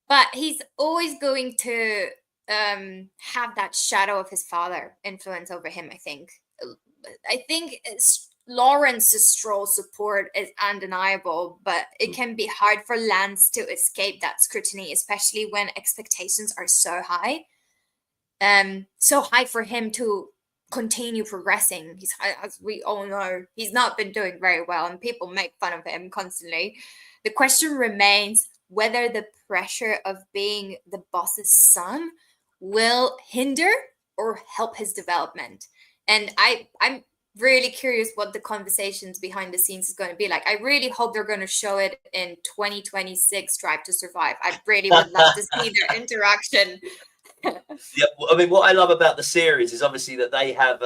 But he's always going to have that shadow of his father influence over him, I think. I think Lawrence's Stroll support is undeniable, but it can be hard for Lance to escape that scrutiny, especially when expectations are so high. So high for him to continue progressing. He's, as we all know, he's not been doing very well, and people make fun of him constantly. The question remains whether the pressure of being the boss's son will hinder or help his development. And I'm really curious what the conversations behind the scenes is going to be like. I really hope they're going to show it in 2026 Drive to Survive. I really would love to see their interaction. Yeah, I mean, what I love about the series is obviously that they have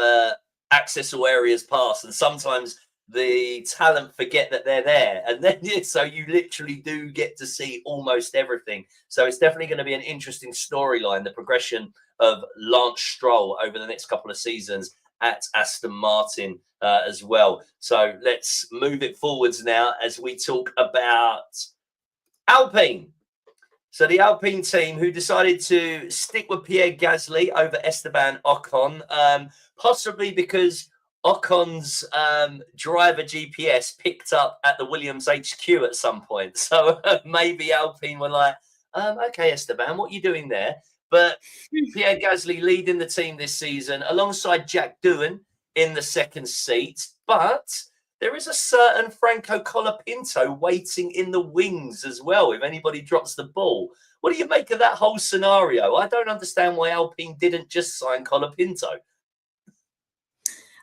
access all areas pass, and sometimes the talent forget that they're there, and then so you literally do get to see almost everything. So it's definitely going to be an interesting storyline, the progression of Lance Stroll over the next couple of seasons at Aston Martin as well. So let's move it forwards now as we talk about Alpine. So the Alpine team, who decided to stick with Pierre Gasly over Esteban Ocon, possibly because Ocon's driver GPS picked up at the Williams HQ at some point. So maybe Alpine were like, okay, Esteban, what are you doing there? But Pierre Gasly leading the team this season alongside Jack Doohan in the second seat. But there is a certain Franco Colapinto waiting in the wings as well if anybody drops the ball. What do you make of that whole scenario? I don't understand why Alpine didn't just sign Colapinto.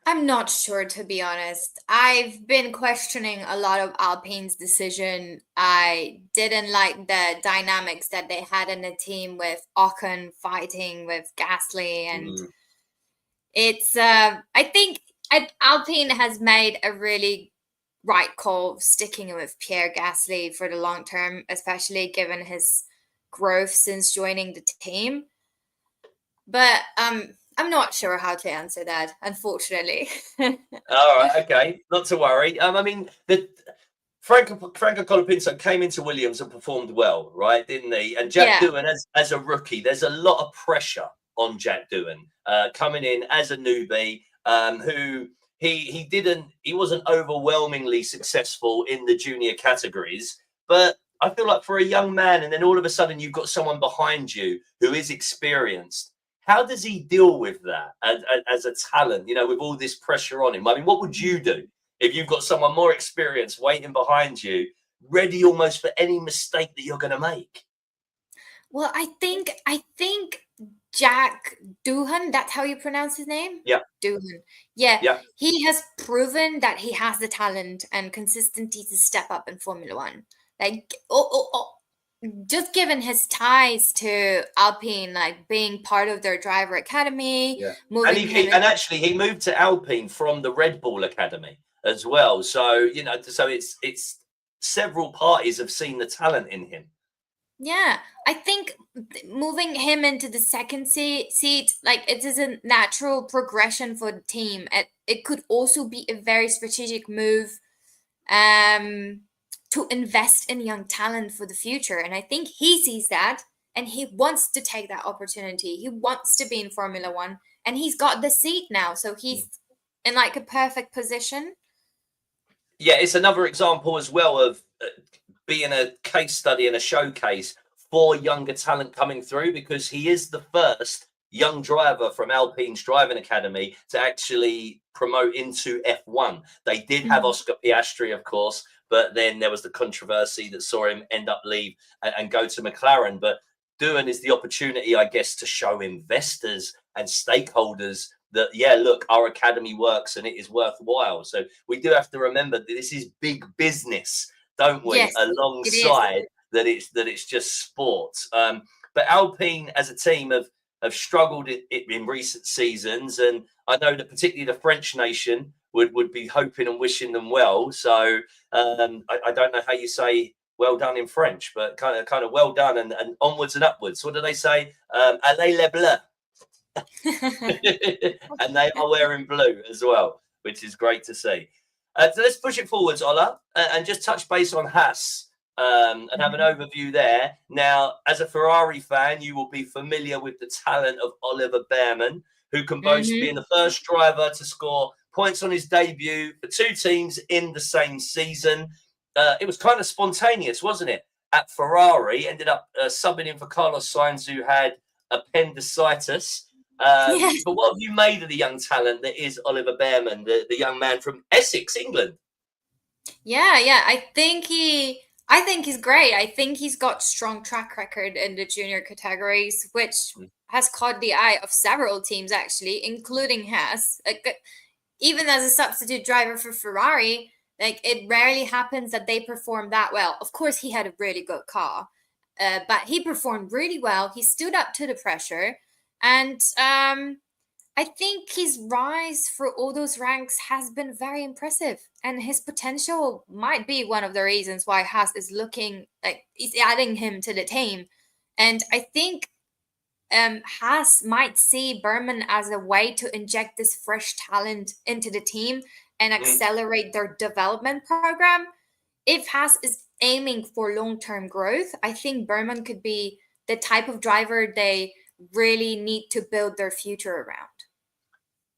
I'm not sure, to be honest. I've been questioning a lot of Alpine's decision. I didn't like the dynamics that they had in the team with Ocon fighting with Gasly. And it's, I think Alpine has made a really right call sticking with Pierre Gasly for the long term, especially given his growth since joining the team. But I'm not sure how to answer that, unfortunately. All right, okay, not to worry. I mean, the Franco Colapinto came into Williams and performed well, right? Didn't he? And Jack Doohan, as a rookie, there's a lot of pressure on Jack Doohan coming in as a newbie, who he wasn't overwhelmingly successful in the junior categories, but I feel like for a young man, and then all of a sudden you've got someone behind you who is experienced. How does he deal with that as a talent, with all this pressure on him? I mean, what would you do if you've got someone more experienced waiting behind you, ready almost for any mistake that you're going to make? Well, I think Jack Doohan, that's how you pronounce his name? Yeah. Doohan. Yeah. Yeah. He has proven that he has the talent and consistency to step up in Formula One. Like, just given his ties to Alpine, like being part of their driver academy, and actually he moved to Alpine from the Red Bull Academy as well. So, so it's several parties have seen the talent in him. Yeah, I think moving him into the second seat, like it is a natural progression for the team. It could also be a very strategic move to invest in young talent for the future. And I think he sees that and he wants to take that opportunity. He wants to be in Formula One and he's got the seat now. So he's in like a perfect position. Yeah, it's another example as well of being a case study and a showcase for younger talent coming through, because he is the first young driver from Alpine's driving academy to actually promote into F1. They did have Oscar Piastri, of course, but then there was the controversy that saw him end up leave and go to McLaren. But Doohan is the opportunity, I guess, to show investors and stakeholders that, yeah, look, our academy works and it is worthwhile. So we do have to remember that this is big business, don't we? Yes, alongside that it's just sport. But Alpine as a team have struggled in recent seasons, and I know that particularly the French nation would be hoping and wishing them well. So I don't know how you say well done in French, but kind of well done and onwards and upwards. What do they say? Allez les bleus. And they are wearing blue as well, which is great to see. So let's push it forwards, Ola, and just touch base on Haas and have an overview there. Now, as a Ferrari fan, you will be familiar with the talent of Oliver Bearman, who can boast being the first driver to score points on his debut for two teams in the same season. It was kind of spontaneous, wasn't it? At Ferrari, ended up subbing in for Carlos Sainz, who had appendicitis. But what have you made of the young talent that is Oliver Bearman, the young man from Essex, England? Yeah. I think he's great. I think he's got strong track record in the junior categories, which has caught the eye of several teams actually, including Haas. Even as a substitute driver for Ferrari, like it rarely happens that they perform that well. Of course, he had a really good car, but he performed really well. He stood up to the pressure. And I think his rise for all those ranks has been very impressive. And his potential might be one of the reasons why Haas is looking like he's adding him to the team. And I think Haas might see Bearman as a way to inject this fresh talent into the team and accelerate their development program. If Haas is aiming for long-term growth, I think Bearman could be the type of driver they really need to build their future around.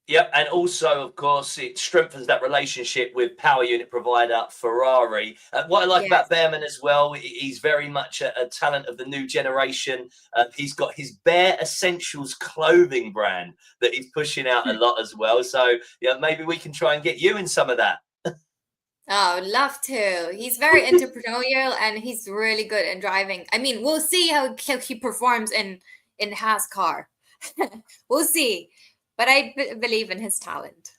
Yep, and also, of course, it strengthens that relationship with power unit provider Ferrari. What I like about Bearman as well, he's very much a talent of the new generation. He's got his Bare Essentials clothing brand that he's pushing out a lot as well. So, yeah, maybe we can try and get you in some of that. Oh, I'd love to. He's very entrepreneurial and he's really good in driving. I mean, we'll see how he performs in Haas car. We'll see. But I believe in his talent.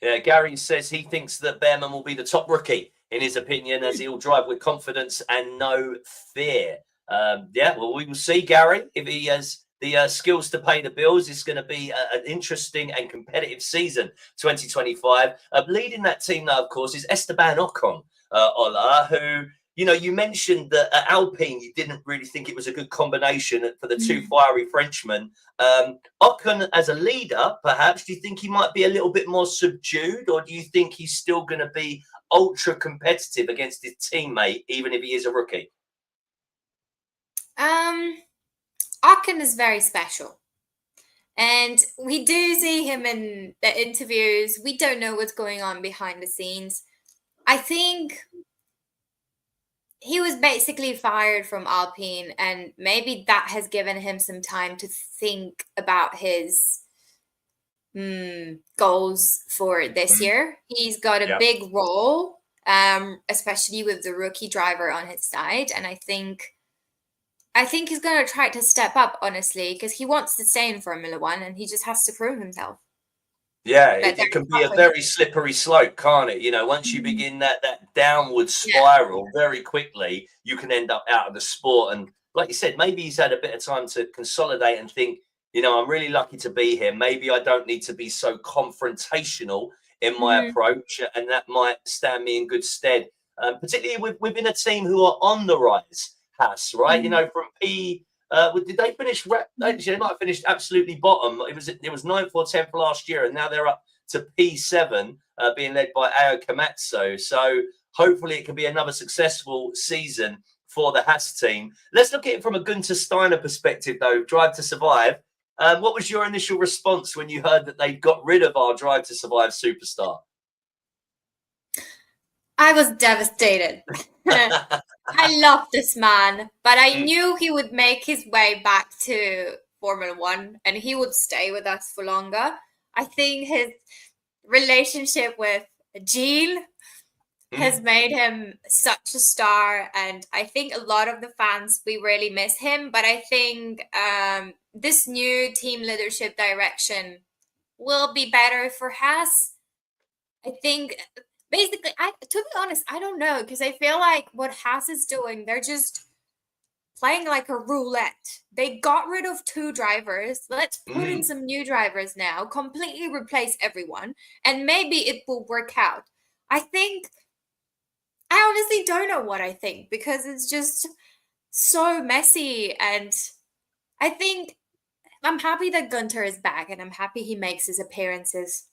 Yeah, Gary says he thinks that Bearman will be the top rookie, in his opinion, as he'll drive with confidence and no fear. Yeah, well, we will see, Gary, if he has the skills to pay the bills. It's going to be an interesting and competitive season, 2025. Leading that team now, of course, is Esteban Ocon, Ola, who... you mentioned that at Alpine, you didn't really think it was a good combination for the two fiery Frenchmen. Ocon as a leader, perhaps, do you think he might be a little bit more subdued, or do you think he's still going to be ultra competitive against his teammate, even if he is a rookie? Ocon is very special. And we do see him in the interviews. We don't know what's going on behind the scenes. I think... he was basically fired from Alpine, and maybe that has given him some time to think about his goals for this year. He's got a big role, especially with the rookie driver on his side. And I think he's going to try to step up, honestly, because he wants to stay in Formula One and he just has to prove himself. Yeah, it can be a very slippery slope, can't it? Once you begin that downward spiral very quickly, you can end up out of the sport. And like you said, maybe he's had a bit of time to consolidate and think, I'm really lucky to be here. Maybe I don't need to be so confrontational in my approach, and that might stand me in good stead, particularly within a team who are on the rise. Haas, right? You know, from P. Did they finish? Actually, they might have finished absolutely bottom. It was 9th or 10th last year, and now they're up to P7, being led by Ao Komatsu. So hopefully, it can be another successful season for the Haas team. Let's look at it from a Gunther Steiner perspective, though. Drive to Survive. What was your initial response when you heard that they got rid of our Drive to Survive superstar? I was devastated. I love this man, but I knew he would make his way back to Formula One and he would stay with us for longer. I think his relationship with Jean has made him such a star, and I think a lot of the fans, we really miss him. But I think this new team leadership direction will be better for Haas. I think basically, to be honest, I don't know, because I feel like what Haas is doing, they're just playing like a roulette. They got rid of 2 drivers. Let's put in some new drivers now, completely replace everyone, and maybe it will work out. I honestly don't know what I think, because it's just so messy, and I think I'm happy that Gunther is back, and I'm happy he makes his appearances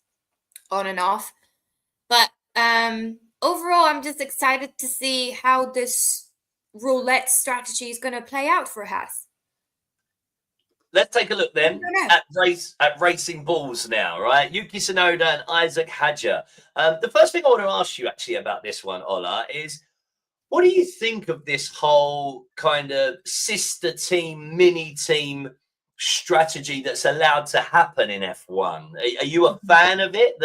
on and off. But overall, I'm just excited to see how this roulette strategy is going to play out for Haas. Let's take a look then at racing balls now, right? Yuki Tsunoda and Isaac Hadjar. The first thing I want to ask you actually about this one, Ola, is what do you think of this whole kind of sister team, mini team strategy that's allowed to happen in F1? Are you a fan of it?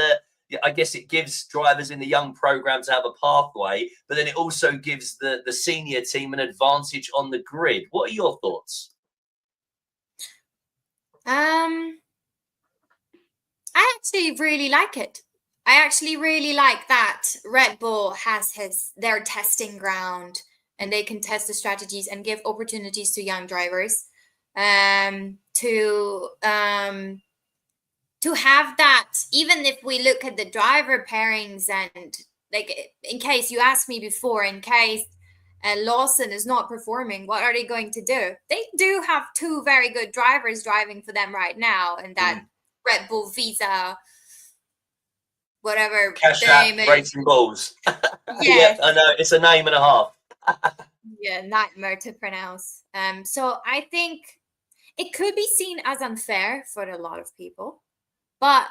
I guess it gives drivers in the young program to have a pathway, but then it also gives the senior team an advantage on the grid. What are your thoughts? I actually really like it. I actually really like that Red Bull has their testing ground, and they can test the strategies and give opportunities to young drivers to have that. Even if we look at the driver pairings, and like, in case you asked me before, in case Lawson is not performing, what are they going to do? They do have 2 very good drivers driving for them right now, and that Red Bull Visa, whatever Cash App Racing Balls. Yes. Yeah, I know, it's a name and a half. Yeah, nightmare to pronounce. So I think it could be seen as unfair for a lot of people, but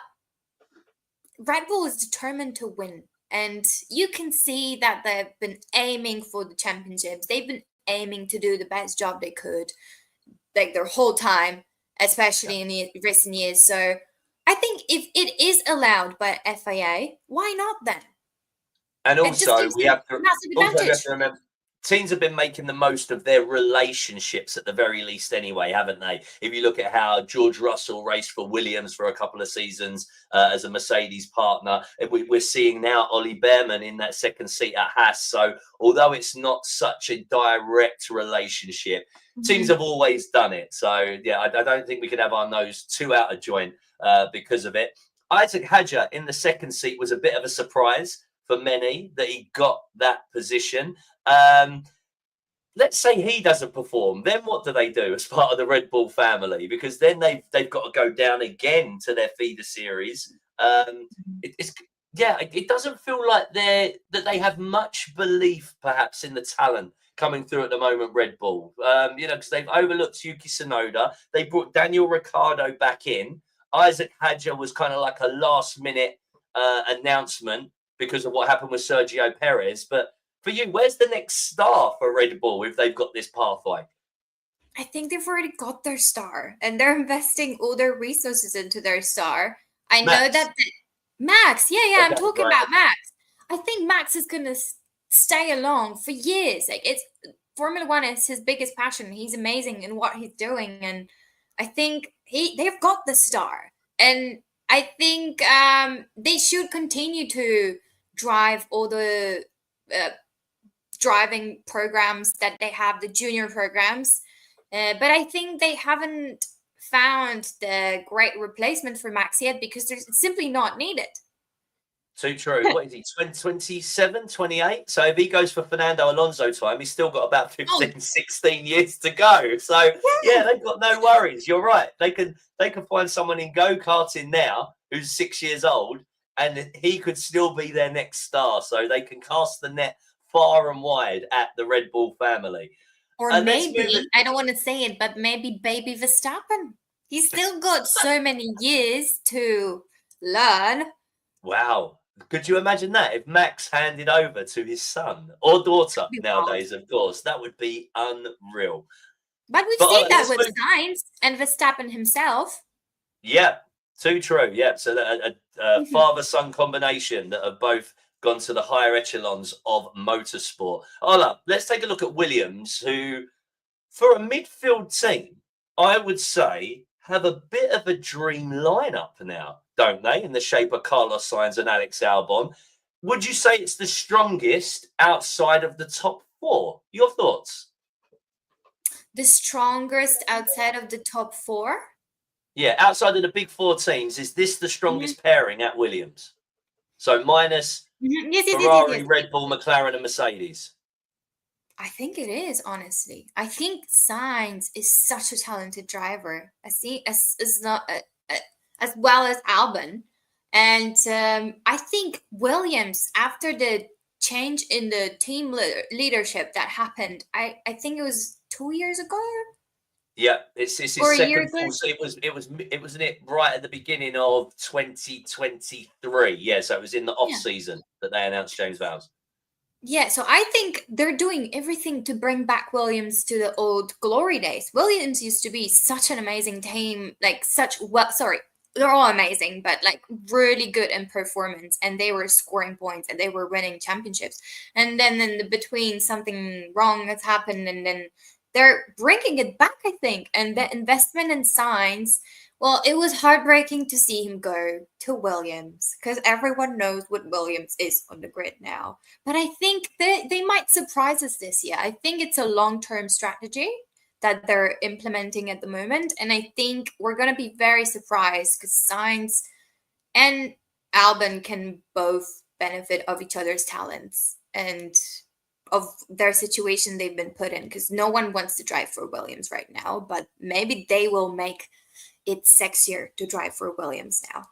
Red Bull is determined to win. And you can see that they've been aiming for the championships. They've been aiming to do the best job they could, like, their whole time, especially in the recent years. So I think if it is allowed by FIA, why not then? And also, we have to remember, teams have been making the most of their relationships at the very least anyway, haven't they? If you look at how George Russell raced for Williams for a couple of seasons as a Mercedes partner, we're seeing now Ollie Behrman in that second seat at Haas. So although it's not such a direct relationship, teams have always done it. So yeah, I don't think we could have our nose too out of joint because of it. Isaac Hadjar in the second seat was a bit of a surprise for many that he got that position. Let's say he doesn't perform, then what do they do as part of the Red Bull family? Because then they've got to go down again to their feeder series. It doesn't feel like they have much belief perhaps in the talent coming through at the moment, Red Bull. Because they've overlooked Yuki Tsunoda. They brought Daniel Ricciardo back in. Isaac Hadjar was kind of like a last minute announcement because of what happened with Sergio Perez. But for you, where's the next star for Red Bull if they've got this pathway? I think they've already got their star, and they're investing all their resources into their star. I know that Max. Yeah, I'm talking about Max. I think Max is going to stay along for years. Like, it's Formula One is his biggest passion. He's amazing in what he's doing, and I think they've got the star. And I think they should continue to drive all the driving programs that they have, the junior programs. But I think they haven't found the great replacement for Max yet because they're simply not needed. Too true. What is he, 27, 28? So if he goes for Fernando Alonso time, he's still got about 15, 16 years to go. So, yeah, they've got no worries. You're right. They can find someone in go-karting now who's 6 years old, and he could still be their next star. So they can cast the net far and wide at the Red Bull family. Or maybe, I don't want to say it, but maybe baby Verstappen. He's still got so many years to learn. Wow. Could you imagine that if Max handed over to his son or daughter nowadays, of course, that would be unreal. But we've seen that with Sainz and Verstappen himself. Yeah, too true. Yeah, so a father-son combination that have both gone to the higher echelons of motorsport. Ola, let's take a look at Williams, who, for a midfield team, I would say have a bit of a dream lineup now, don't they, in the shape of Carlos Sainz and Alex Albon. Would you say it's the strongest outside of the top four? Your thoughts? The strongest outside of the top four? Yeah, outside of the big four teams, is this the strongest pairing at Williams? So minus Ferrari, Red Bull, McLaren and Mercedes. I think it is, honestly. I think Sainz is such a talented driver. I see as well as Albon. And I think Williams, after the change in the team leadership that happened, I think it was 2 years ago. Yeah, it's his second full season. It was right at the beginning of 2023. Yeah, so it was in the off season that they announced James Vowles. Yeah, so I think they're doing everything to bring back Williams to the old glory days. Williams used to be such an amazing team, they're all amazing, but like really good in performance, and they were scoring points and they were winning championships. And then in the between, something wrong has happened, and then they're bringing it back, I think. And the investment in Sainz, well, it was heartbreaking to see him go to Williams because everyone knows what Williams is on the grid now. But I think they might surprise us this year. I think it's a long-term strategy that they're implementing at the moment. And I think we're going to be very surprised because Sainz and Albon can both benefit of each other's talents and of their situation they've been put in, because no one wants to drive for Williams right now, but maybe they will make it sexier to drive for Williams now.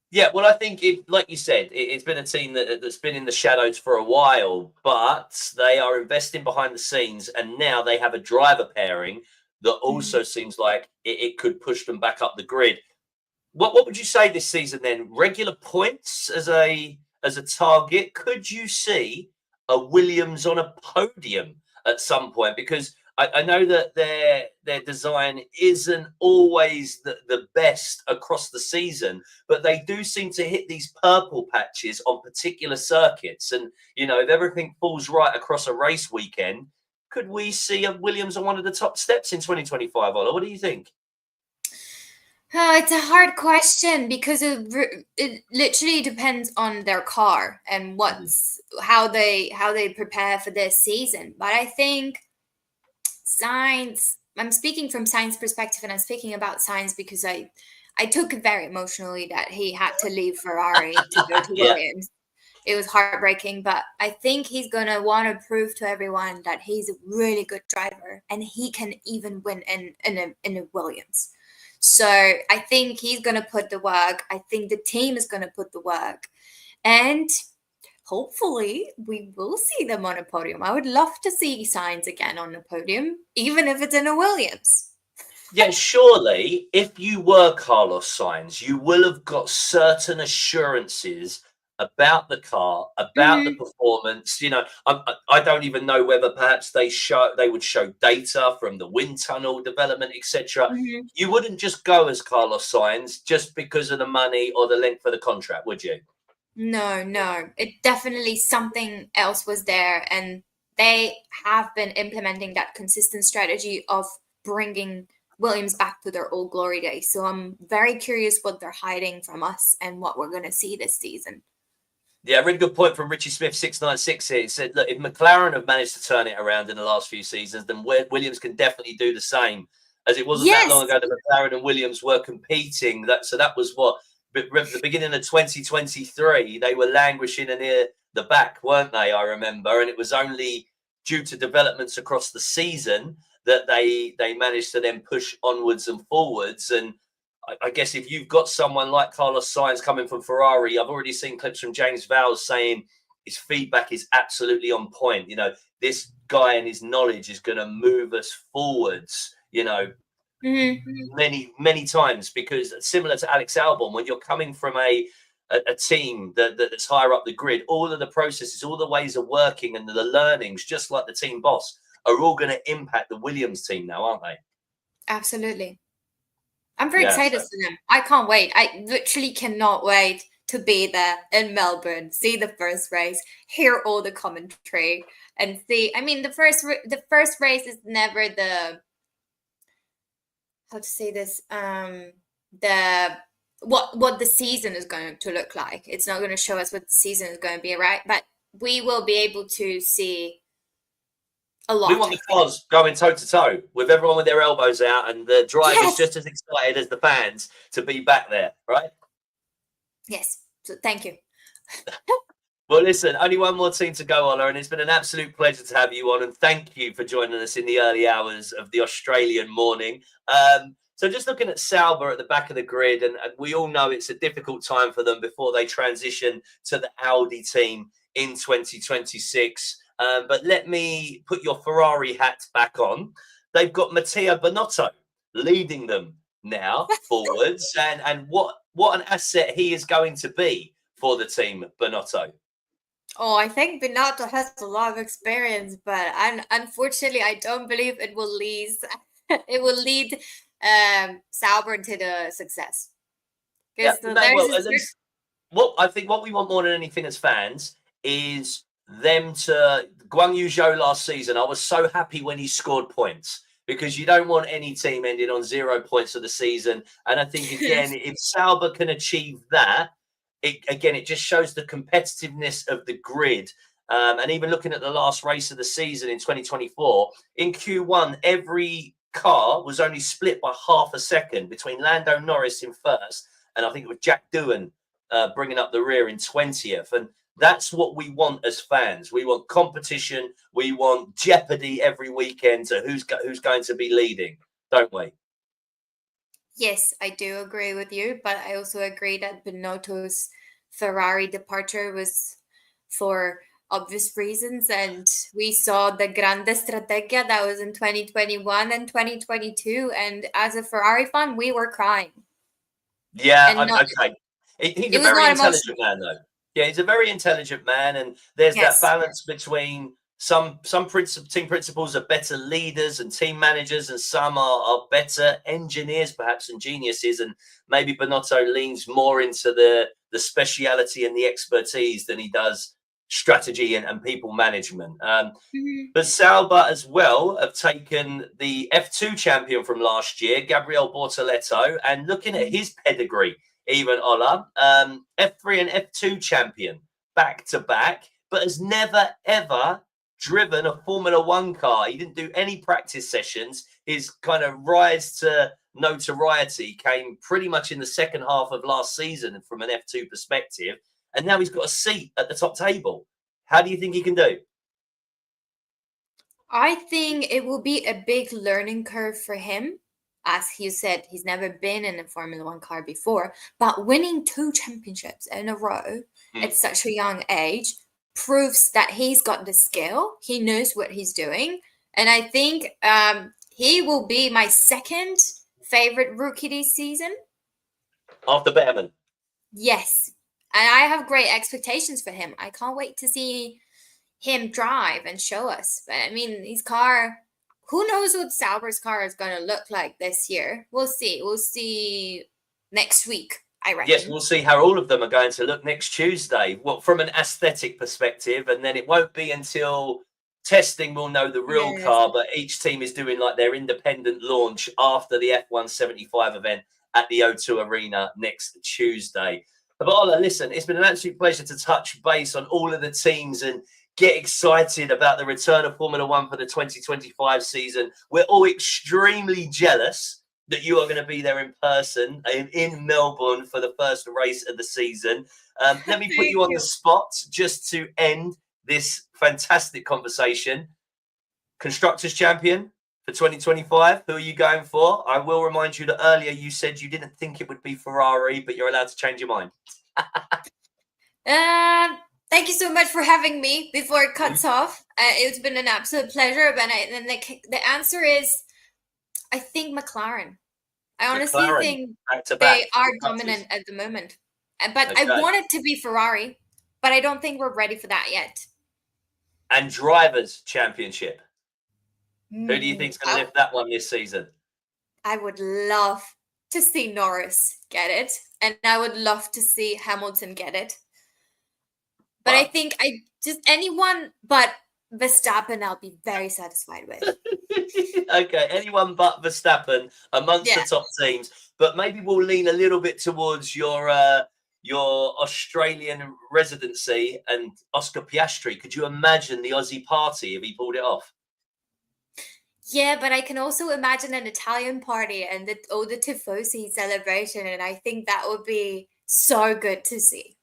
Yeah, well, I think, like you said, it's been a team that's been in the shadows for a while, but they are investing behind the scenes, and now they have a driver pairing that also seems like it could push them back up the grid. What would you say this season then? Regular points as a target? Could you see a Williams on a podium at some point? Because I know that their design isn't always the best across the season, but they do seem to hit these purple patches on particular circuits. And, you know, if everything falls right across a race weekend, could we see a Williams on one of the top steps in 2025, Ola? What do you think? Oh, it's a hard question because it literally depends on their car and how they prepare for this season. But I think Sainz, I'm speaking from Sainz perspective, and I'm speaking about Sainz because I took it very emotionally that he had to leave Ferrari to go to Williams. It was heartbreaking, but I think he's going to want to prove to everyone that he's a really good driver and he can even win in a Williams. So I think he's going to put the work. I think the team is going to put the work. And hopefully we will see them on a podium. I would love to see Sainz again on a podium, even if it's in a Williams. Yeah, surely if you were Carlos Sainz, you will have got certain assurances about the car, about the performance. You know, I don't even know whether perhaps they would show data from the wind tunnel development, etc. You wouldn't just go as Carlos Sainz just because of the money or the length of the contract, would you? No. It definitely something else was there, and they have been implementing that consistent strategy of bringing Williams back to their old glory days. So I'm very curious what they're hiding from us and what we're going to see this season. Yeah, really good point from Richie Smith 696 here. He said, look, if McLaren have managed to turn it around in the last few seasons, then Williams can definitely do the same. As it wasn't that long ago that McLaren and Williams were competing. So that was what, the beginning of 2023, they were languishing near the back, weren't they? I remember, and it was only due to developments across the season that they managed to then push onwards and forwards. And I guess if you've got someone like Carlos Sainz coming from Ferrari, I've already seen clips from James Vowles saying his feedback is absolutely on point. You know, this guy and his knowledge is going to move us forwards, you know, many times, because similar to Alex Albon, when you're coming from a team that's higher up the grid, all of the processes, all the ways of working and the learnings, just like the team boss, are all going to impact the Williams team now, aren't they? Absolutely. I'm very excited for them. I can't wait. I literally cannot wait to be there in Melbourne, see the first race, hear all the commentary, and see. I mean, the first race is never the, how to say this, the what the season is going to look like. It's not going to show us what the season is going to be, right? But we will be able to see a lot. We want the cars going toe to toe with everyone with their elbows out, and the drivers just as excited as the fans to be back there, right? Yes. So thank you. Well, listen, only one more team to go, Ola, and it's been an absolute pleasure to have you on, and thank you for joining us in the early hours of the Australian morning. So just looking at Sauber at the back of the grid, and we all know it's a difficult time for them before they transition to the Audi team in 2026. But let me put your Ferrari hat back on. They've got Matteo Binotto leading them now forwards, and what an asset he is going to be for the team, Binotto. Oh, I think Binotto has a lot of experience, but unfortunately, I don't believe it will lead. It will lead Sauber to the success. Yeah, what we want more than anything as fans is them to. Guang Yu Zhou last season, I was so happy when he scored points, because you don't want any team ending on 0 points for the season. And I think, again, if Sauber can achieve that, it just shows the competitiveness of the grid. And even looking at the last race of the season in 2024, in Q1, every car was only split by half a second between Lando Norris in first, and I think it was Jack Doohan bringing up the rear in 20th. And that's what we want as fans. We want competition. We want jeopardy every weekend to who's going to be leading, don't we? Yes, I do agree with you, but I also agree that Binotto's Ferrari departure was for obvious reasons, and we saw the Grande Strategia that was in 2021 and 2022, and as a Ferrari fan, we were crying. Yeah, okay. He's a very intelligent man, though. Yeah, he's a very intelligent man, and there's that balance between some team principals are better leaders and team managers, and some are better engineers, perhaps, and geniuses. And maybe Binotto leans more into the speciality and the expertise than he does strategy and people management. But Sauber as well have taken the F2 champion from last year, Gabriel Bortoleto, and looking at his pedigree, even Ola, F3 and F2 champion back to back, but has never ever driven a Formula One car. He didn't do any practice sessions. His kind of rise to notoriety came pretty much in the second half of last season from an F2 perspective. And now he's got a seat at the top table. How do you think he can do? I think it will be a big learning curve for him. As you said, he's never been in a Formula One car before, but winning 2 championships in a row at such a young age proves that he's got the skill. He knows what he's doing. And I think he will be my second favorite rookie this season. After Behrman? Yes. And I have great expectations for him. I can't wait to see him drive and show us. But I mean, his car, who knows what Sauber's car is going to look like this year? We'll see. We'll see next week, I reckon. Yes, we'll see how all of them are going to look next Tuesday. Well, from an aesthetic perspective, and then it won't be until testing we'll know the real car, but each team is doing like their independent launch after the F175 event at the O2 Arena next Tuesday. But Ola, listen, it's been an absolute pleasure to touch base on all of the teams and get excited about the return of Formula One for the 2025 season. We're all extremely jealous that you are going to be there in person in Melbourne for the first race of the season. Let me put you on the spot just to end this fantastic conversation. Constructors champion for 2025, who are you going for? I will remind you that earlier you said you didn't think it would be Ferrari, but you're allowed to change your mind. Thank you so much for having me before it cuts off. It's been an absolute pleasure. But the answer is, I think McLaren. I honestly think they are dominant at the moment. But I want it to be Ferrari, but I don't think we're ready for that yet. And Drivers' Championship. Who do you think is going to lift that one this season? I would love to see Norris get it, and I would love to see Hamilton get it. But I think anyone but Verstappen, I'll be very satisfied with. Okay, anyone but Verstappen amongst the top teams. But maybe we'll lean a little bit towards your Australian residency and Oscar Piastri. Could you imagine the Aussie party if he pulled it off? Yeah, but I can also imagine an Italian party and the Tifosi celebration, and I think that would be so good to see.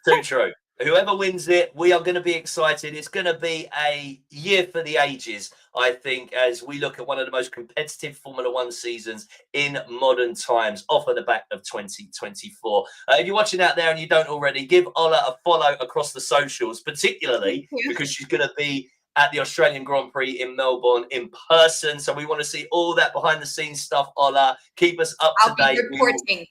Too true. Whoever wins it, we are going to be excited. It's going to be a year for the ages, I think, as we look at one of the most competitive Formula One seasons in modern times, off of the back of 2024. If you're watching out there and you don't already, give Ola a follow across the socials, particularly because she's going to be at the Australian Grand Prix in Melbourne in person. So we want to see all that behind the scenes stuff, Ola. Keep us up to date. I'll be reporting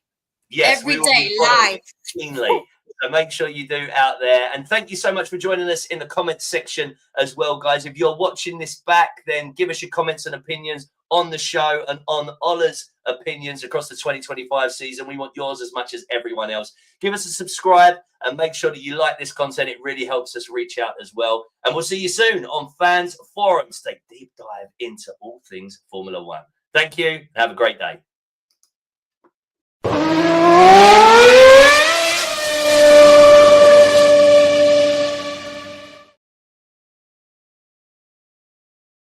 every day live. Keenly. So make sure you do out there. And thank you so much for joining us in the comments section as well, guys. If you're watching this back, then give us your comments and opinions on the show and on Ola's opinions across the 2025 season. We want yours as much as everyone else. Give us a subscribe and make sure that you like this content. It really helps us reach out as well. And we'll see you soon on Fans Forum. Take a deep dive into all things Formula One. Thank you. Have a great day.